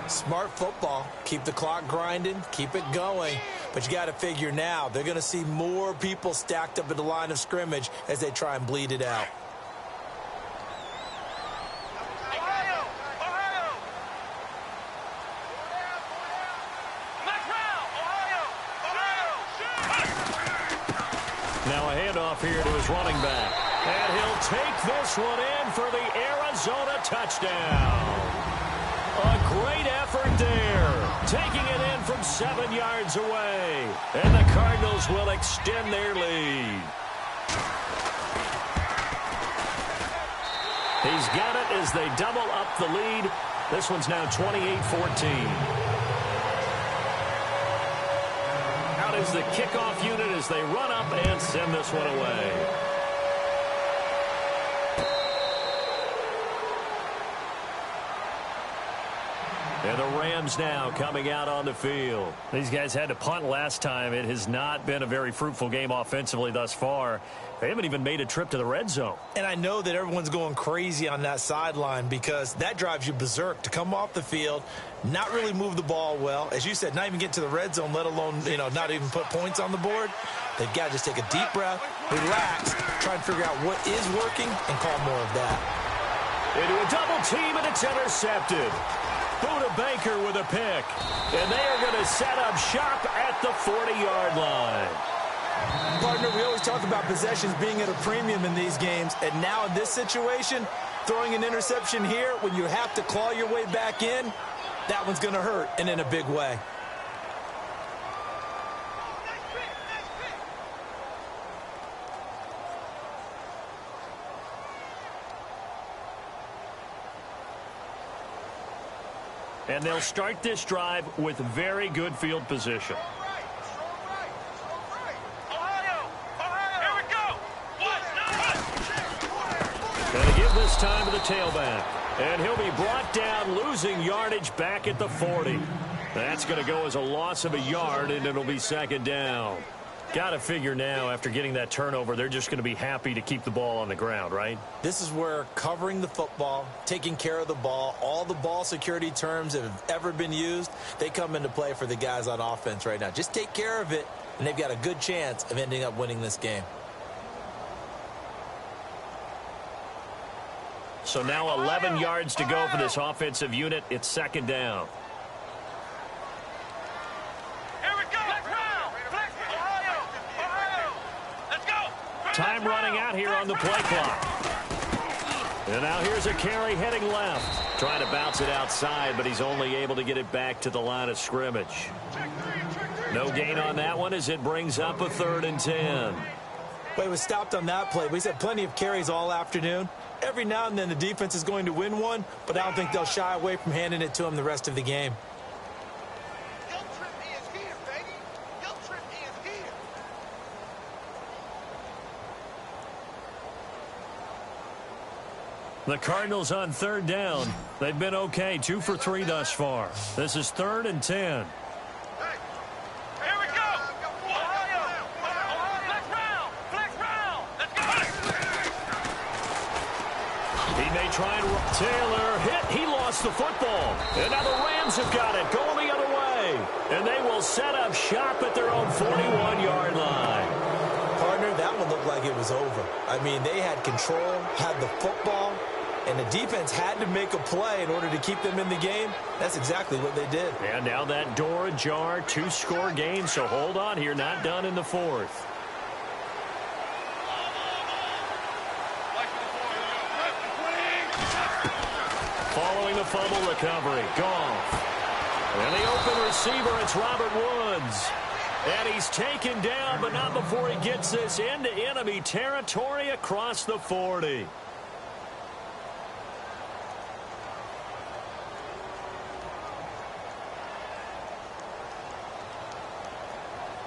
Smart football. Keep the clock grinding. Keep it going. But you got to figure now, they're going to see more people stacked up at the line of scrimmage as they try and bleed it out. Ohio! Ohio! Flex round! Ohio! Ohio! Now a handoff here to his running back. And he'll take this one in for the Arizona touchdown. A great effort there. Taking it in from 7 yards away. And the Cardinals will extend their lead. He's got it as they double up the lead. This one's now 28-14. Out is the kickoff unit as they run up and send this one away. And the Rams now coming out on the field. These guys had to punt last time. It has not been a very fruitful game offensively thus far. They haven't even made a trip to the red zone. And I know that everyone's going crazy on that sideline because that drives you berserk to come off the field, not really move the ball well. As you said, not even get to the red zone, let alone, not even put points on the board. They've got to just take a deep breath, relax, try and figure out what is working, and call more of that. Into a double team, and it's intercepted. Buda Baker with a pick. And they are going to set up shop at the 40-yard line. Partner, we always talk about possessions being at a premium in these games. And now in this situation, throwing an interception here when you have to claw your way back in, that one's going to hurt, and in a big way. And they'll start this drive with very good field position. Ohio! Ohio! Here we go! Going to give this time to the tailback. And he'll be brought down, losing yardage back at the 40. That's going to go as a loss of a yard, and it'll be second down. Got to figure now, after getting that turnover, they're just going to be happy to keep the ball on the ground, right? This is where covering the football, taking care of the ball, all the ball security terms that have ever been used, they come into play for the guys on offense right now. Just take care of it, and they've got a good chance of ending up winning this game. So now 11 yards to go for this offensive unit. It's second down. Here we go. Flex round. Flex. Ohio. Let's go. Time running out here on the play clock. And now here's a carry heading left. Trying to bounce it outside, but he's only able to get it back to the line of scrimmage. No gain on that one as it brings up a 3rd and 10. Well, he was stopped on that play. But he's had plenty of carries all afternoon. Every now and then the defense is going to win one, but I don't think they'll shy away from handing it to him the rest of the game. Guilt trip is here, baby. Guilt trip is here. The Cardinals on 3rd down. They've been okay, 2 for 3 thus far. This is 3rd and 10. Here we go. Ohio. Flex round. Flex round. Let's go. He may try and Taylor hit. He lost the football. And now the Rams have got it going the other way. And they will set up shop at their own 41-yard line. Partner, that one looked like it was over. I mean, they had control, had the football, and the defense had to make a play in order to keep them in the game. That's exactly what they did. And now that door ajar, 2-score game, so hold on here, not done in the 4th. Following the fumble recovery, Goff. And the open receiver, it's Robert Woods. And he's taken down, but not before he gets this into enemy territory across the 40.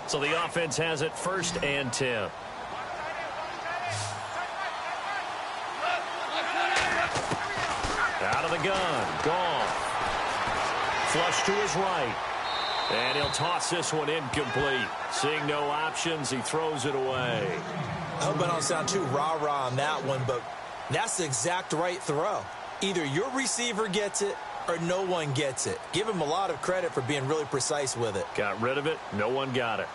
So the offense has it 1st and 10. Out of the gun, Goff. Flush to his right. And he'll toss this one incomplete. Seeing no options, he throws it away. I hope I don't sound too rah-rah on that one, but that's the exact right throw. Either your receiver gets it or no one gets it. Give him a lot of credit for being really precise with it. Got rid of it. No one got it.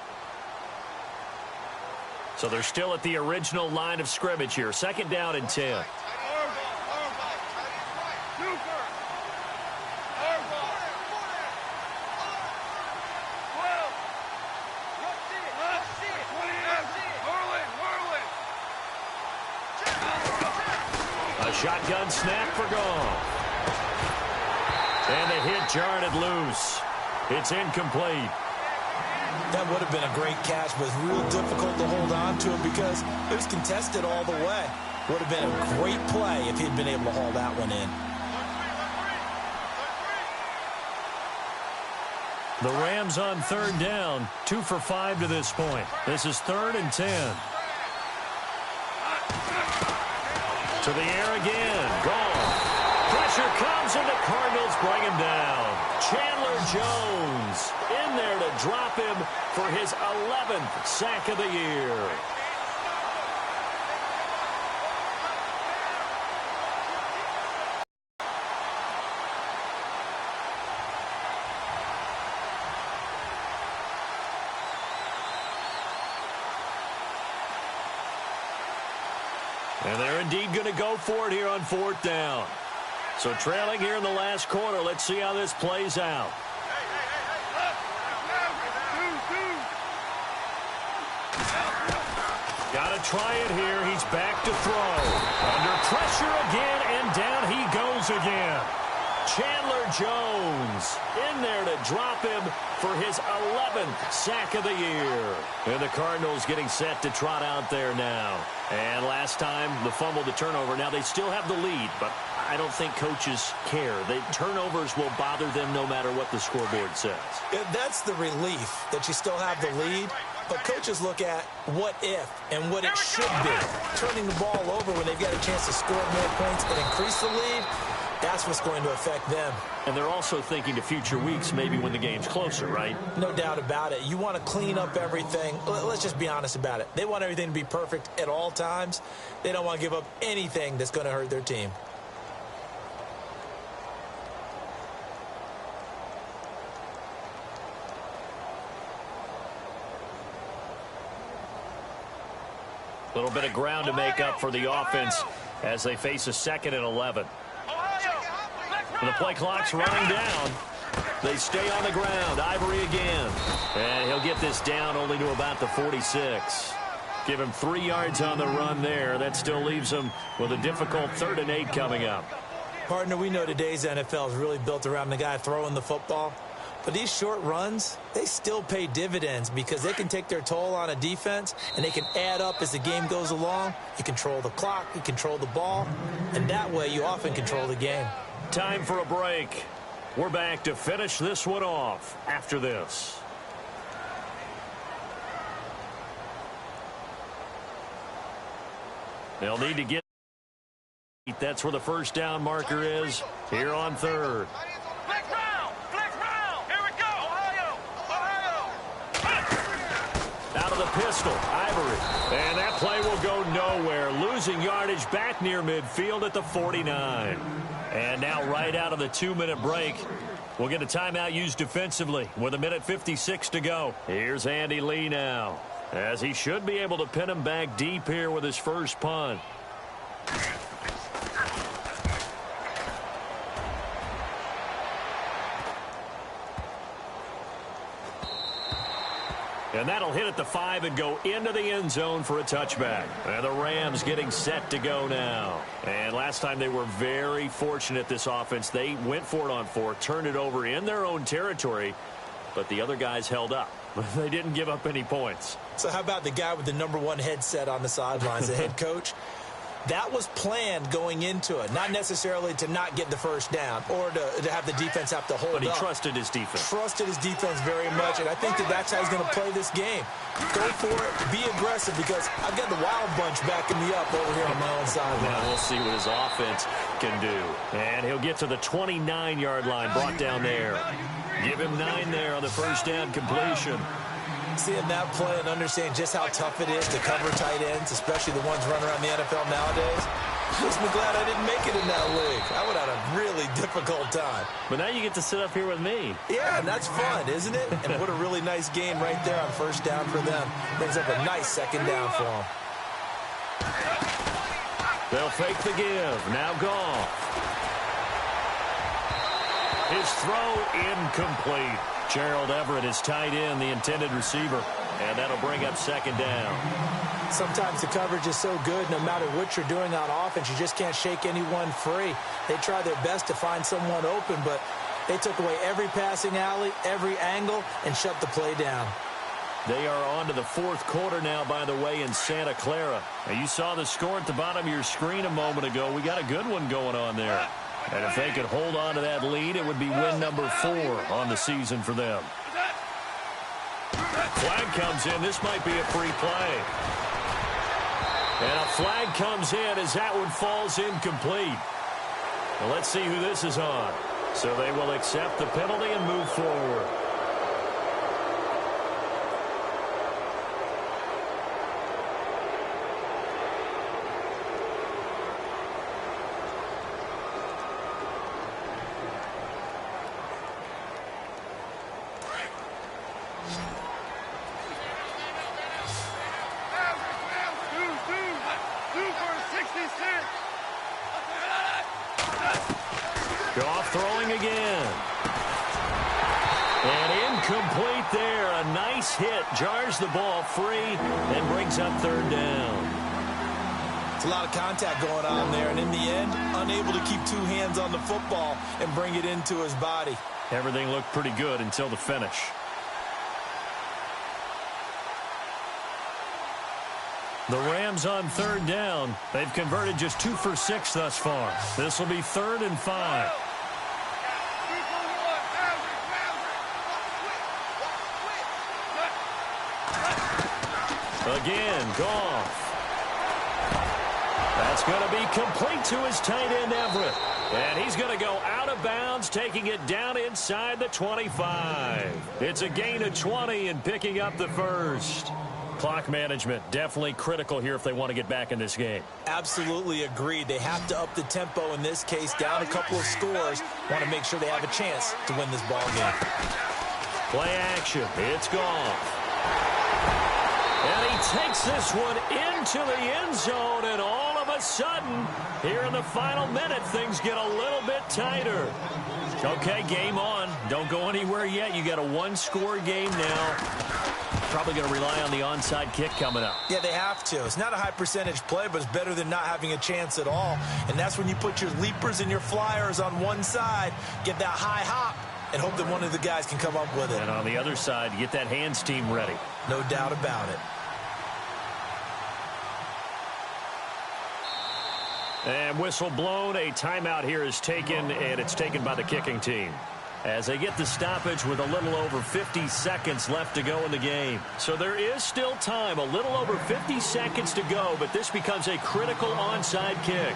So they're still at the original line of scrimmage here. 2nd down and 10. A shotgun snap for Goff. And the hit jarred it loose. It's incomplete. That would have been a great catch, but it's real difficult to hold on to him because it was contested all the way. Would have been a great play if he'd been able to haul that one in. The Rams on 3rd down, 2 for 5 to this point. This is 3rd and 10. To the air again. Goff. Pressure comes, and the Cardinals bring him down. Chandler Jones in there to drop him for his 11th sack of the year. And they're indeed going to go for it here on 4th down. So trailing here in the last quarter. Let's see how this plays out. Got to try it here. He's back to throw. Under pressure again, and down he goes again. Chandler Jones in there to drop him for his 11th sack of the year. And the Cardinals getting set to trot out there now. And last time, the fumble, the turnover. Now they still have the lead, but I don't think coaches care. The turnovers will bother them no matter what the scoreboard says. That's the relief that you still have the lead. But coaches look at what if and what it should be. Turning the ball over when they've got a chance to score more points and increase the lead, that's what's going to affect them. And they're also thinking to future weeks, maybe when the game's closer, right? No doubt about it. You want to clean up everything. Let's just be honest about it. They want everything to be perfect at all times. They don't want to give up anything that's going to hurt their team. A little bit of ground to make up for the offense as they face a 2nd and 11. Ohio, The play clock's running down. They stay on the ground. Ivory again. And he'll get this down only to about the 46. Give him 3 yards on the run there. That still leaves him with a difficult 3rd and 8 coming up. Partner, we know today's NFL is really built around the guy throwing the football. But these short runs, they still pay dividends because they can take their toll on a defense and they can add up as the game goes along. You control the clock, you control the ball, and that way you often control the game. Time for a break. We're back to finish this one off after this. They'll need to get. That's where the first down marker is here on 3rd. flex round, here we go, Ohio, Out of the pistol, Ivory. And that play will go nowhere. Losing yardage back near midfield at the 49. And now right out of the 2-minute break, we'll get a timeout used defensively with 1:56 to go. Here's Andy Lee now, as he should be able to pin him back deep here with his first punt. And that'll hit at the 5 and go into the end zone for a touchback. And the Rams getting set to go now. And last time they were very fortunate, this offense. They went for it on 4, turned it over in their own territory, but the other guys held up. They didn't give up any points. So how about the guy with the #1 headset on the sidelines, the head coach? That was planned going into it, not necessarily to not get the first down or to have the defense have to hold up. But he trusted his defense. Trusted his defense very much, and I think that's how he's going to play this game. Go for it, be aggressive, because I've got the wild bunch backing me up over here on my own sideline. Now we'll see what his offense can do. And he'll get to the 29-yard line, brought down there. Give him 9 there on the first down completion. Seeing that play and understanding just how tough it is to cover tight ends, especially the ones running around the NFL nowadays, makes me glad I didn't make it in that league. I would have had a really difficult time. But now you get to sit up here with me. Yeah, and that's fun, isn't it? And what a really nice game right there on first down for them. Brings up a nice 2nd down for them. They'll fake the give. Now Goff. His throw incomplete. Gerald Everett is tight end, the intended receiver. And that'll bring up 2nd down. Sometimes the coverage is so good, no matter what you're doing on offense, you just can't shake anyone free. They try their best to find someone open, but they took away every passing alley, every angle, and shut the play down. They are on to the 4th quarter now, by the way, in Santa Clara. Now, you saw the score at the bottom of your screen a moment ago. We got a good one going on there. And if they could hold on to that lead, it would be win number 4 on the season for them. Flag comes in. This might be a free play. And a flag comes in as that one falls incomplete. Well, let's see who this is on. So they will accept the penalty and move forward. Goff throwing again. And incomplete there. A nice hit. Jars the ball free and brings up 3rd down. It's a lot of contact going on there, and in the end, unable to keep 2 hands on the football and bring it into his body. Everything looked pretty good until the finish. The Rams on 3rd down. They've converted just 2 for 6 thus far. This will be 3rd and 5. Again, Goff. That's going to be complete to his tight end, Everett. And he's going to go out of bounds, taking it down inside the 25. It's a gain of 20 and picking up the first. Clock management definitely critical here if they want to get back in this game. Absolutely agreed. They have to up the tempo in this case, down a couple of scores. Want to make sure they have a chance to win this ball game. Play action. It's Goff. And he takes this one into the end zone, and all of a sudden, here in the final minute, things get a little bit tighter. Okay, game on. Don't go anywhere yet. You got a one-score game now. Probably going to rely on the onside kick coming up. Yeah, they have to. It's not a high-percentage play, but it's better than not having a chance at all. And that's when you put your leapers and your flyers on one side, get that high hop, and hope that one of the guys can come up with it. And on the other side, get that hands team ready. No doubt about it. And whistle blown. A timeout here is taken, and it's taken by the kicking team, as they get the stoppage with a little over 50 seconds left to go in the game. So there is still time, a little over 50 seconds to go, but this becomes a critical onside kick.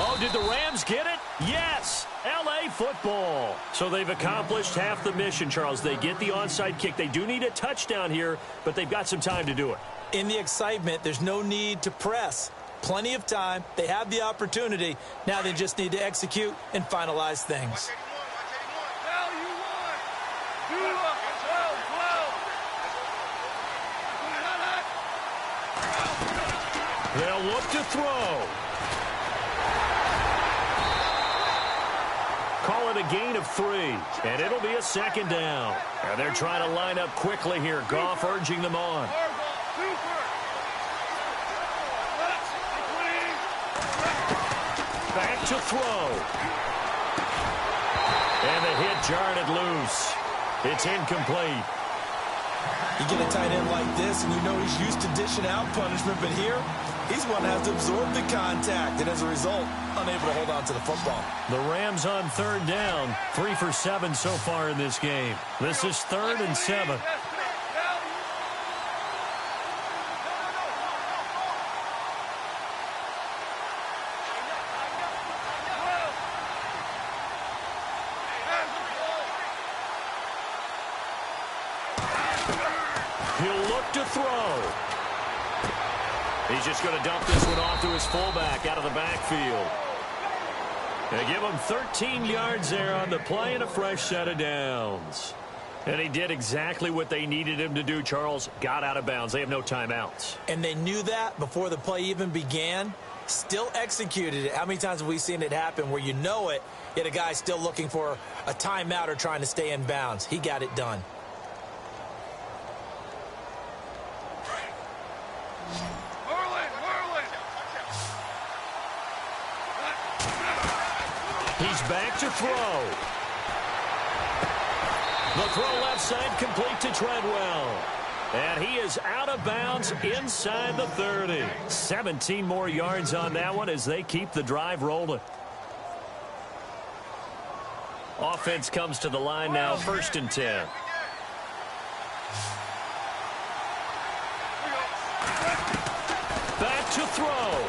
Oh, did the Rams get it? Yes! L.A. football. So they've accomplished half the mission, Charles. They get the onside kick. They do need a touchdown here, but they've got some time to do it. In the excitement, there's no need to press. Plenty of time. They have the opportunity. Now they just need to execute and finalize things. They'll look to throw. Call it a gain of 3, and it'll be a second down. And they're trying to line up quickly here. Goff urging them on. Back to throw. And the hit jarred it loose. It's incomplete. You get a tight end like this, and you know he's used to dishing out punishment, but here, he's one that has to absorb the contact, and as a result, unable to hold on to the football. The Rams on third down, 3 for 7 so far in this game. This is 3rd and 7. He'll look to throw. He's just going to dump this one off to his fullback out of the backfield. They give him 13 yards there on the play and a fresh set of downs. And he did exactly what they needed him to do, Charles. Got out of bounds. They have no timeouts. And they knew that before the play even began. Still executed it. How many times have we seen it happen where you know it, yet a guy's still looking for a timeout or trying to stay in bounds? He got it done. He's back to throw. The throw left side complete to Treadwell. And he is out of bounds inside the 30. 17 more yards on that one as they keep the drive rolling. Offense comes to the line now, 1st and 10. Back to throw.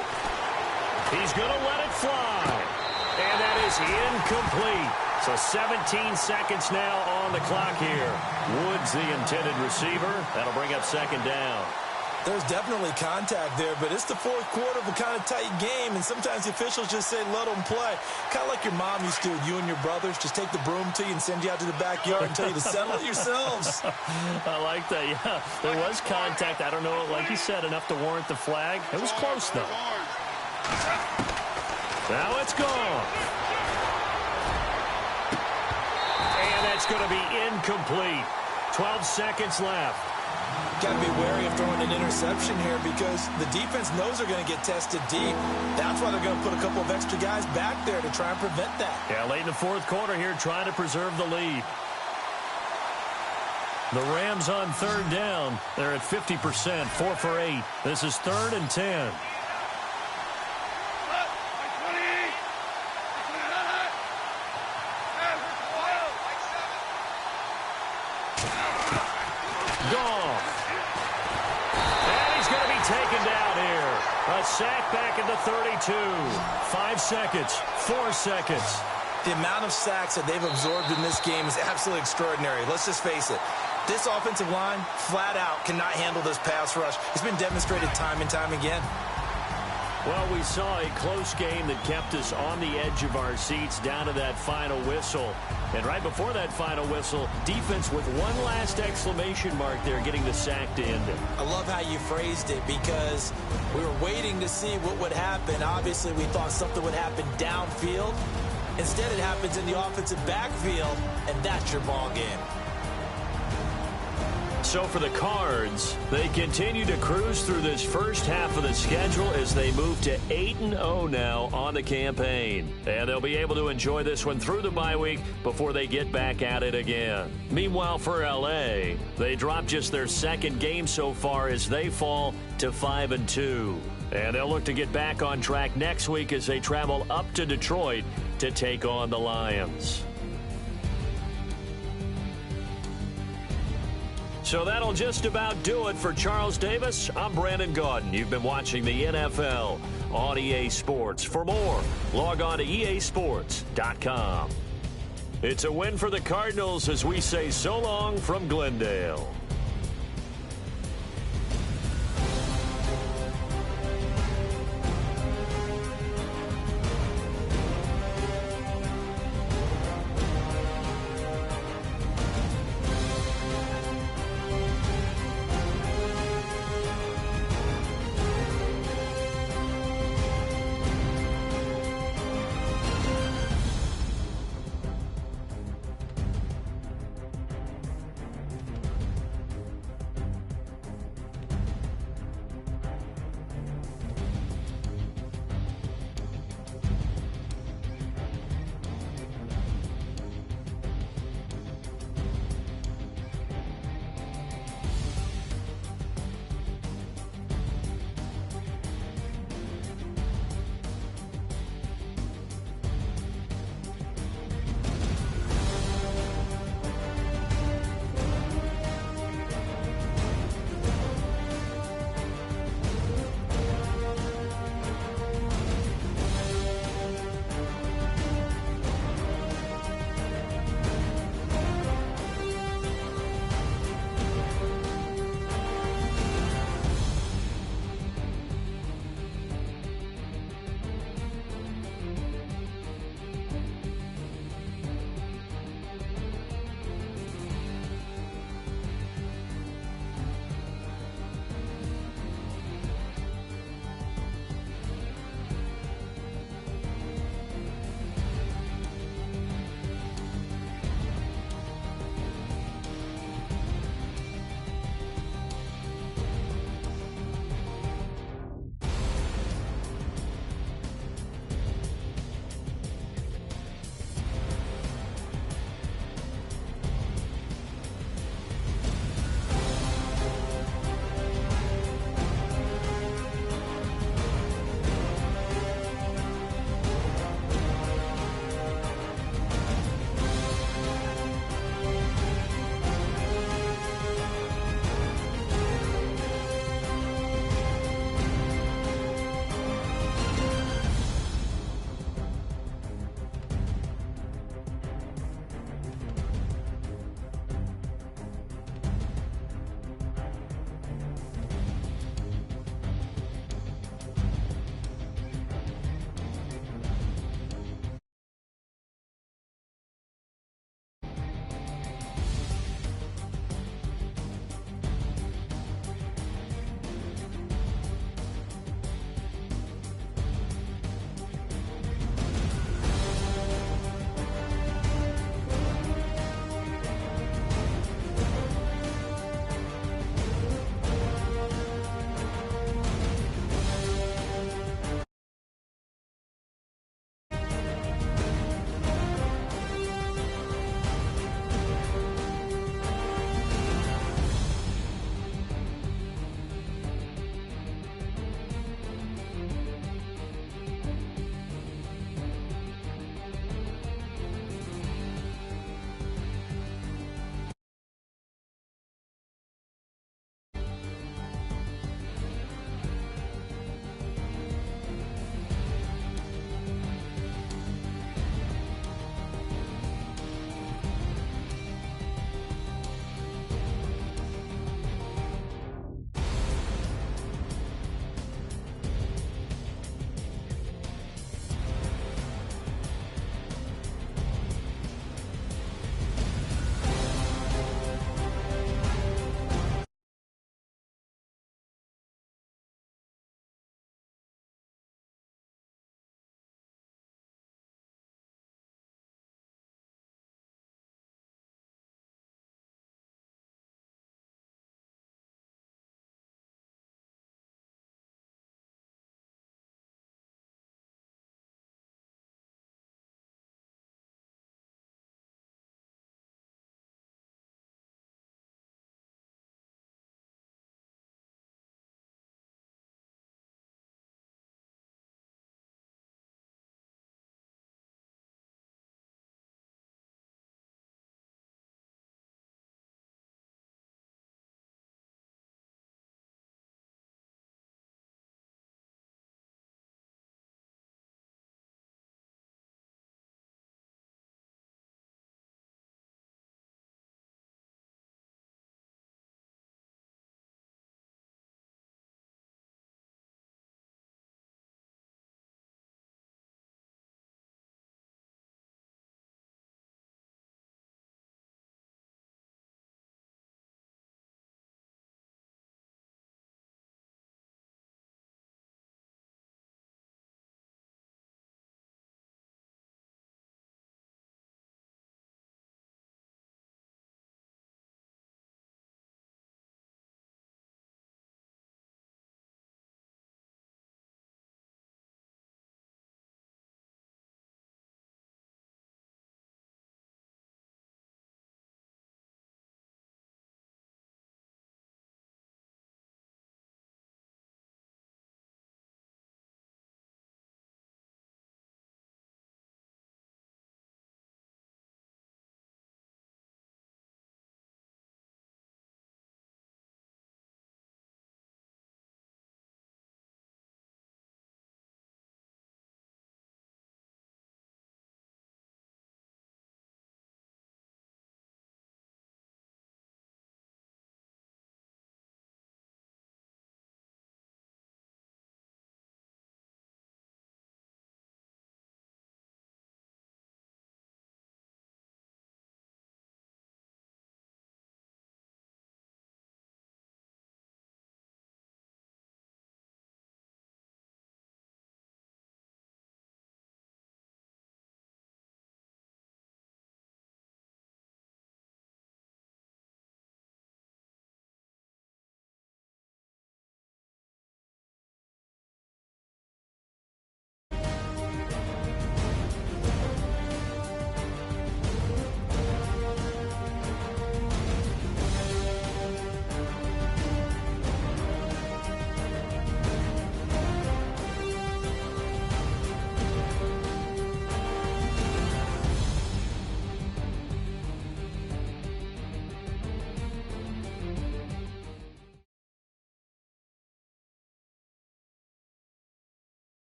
He's going to let it fly. And that is incomplete. So 17 seconds now on the clock here. Woods, the intended receiver. That'll bring up 2nd down. There's definitely contact there, but it's the 4th quarter of a kind of tight game, and sometimes the officials just say, let them play. Kind of like your mom used to with you and your brothers. Just take the broom to you and send you out to the backyard and tell you to settle it yourselves. I like that, yeah. There was contact. I don't know, like you said, enough to warrant the flag. It was close, though. Now it's gone. And that's going to be incomplete. 12 seconds left. Got to be wary of throwing an interception here because the defense knows they're going to get tested deep. That's why they're going to put a couple of extra guys back there to try and prevent that. Yeah, late in the 4th quarter here trying to preserve the lead. The Rams on 3rd down. They're at 50%, 4 for 8. This is 3rd and 10. Taken down here. A sack back at the 32. 5 seconds. 4 seconds. The amount of sacks that they've absorbed in this game is absolutely extraordinary. Let's just face it. This offensive line, flat out, cannot handle this pass rush. It's been demonstrated time and time again. Well, we saw a close game that kept us on the edge of our seats down to that final whistle. And right before that final whistle, defense with one last exclamation mark there, getting the sack to end it. I love how you phrased it, because we were waiting to see what would happen. Obviously, we thought something would happen downfield. Instead, it happens in the offensive backfield, and that's your ball game. So for the Cards, they continue to cruise through this first half of the schedule as they move to 8-0 now on the campaign. And they'll be able to enjoy this one through the bye week before they get back at it again. Meanwhile, for L.A., they drop just their second game so far as they fall to 5-2. And they'll look to get back on track next week as they travel up to Detroit to take on the Lions. So that'll just about do it for Charles Davis. I'm Brandon Gaudin. You've been watching the NFL on EA Sports. For more, log on to easports.com. It's a win for the Cardinals as we say so long from Glendale.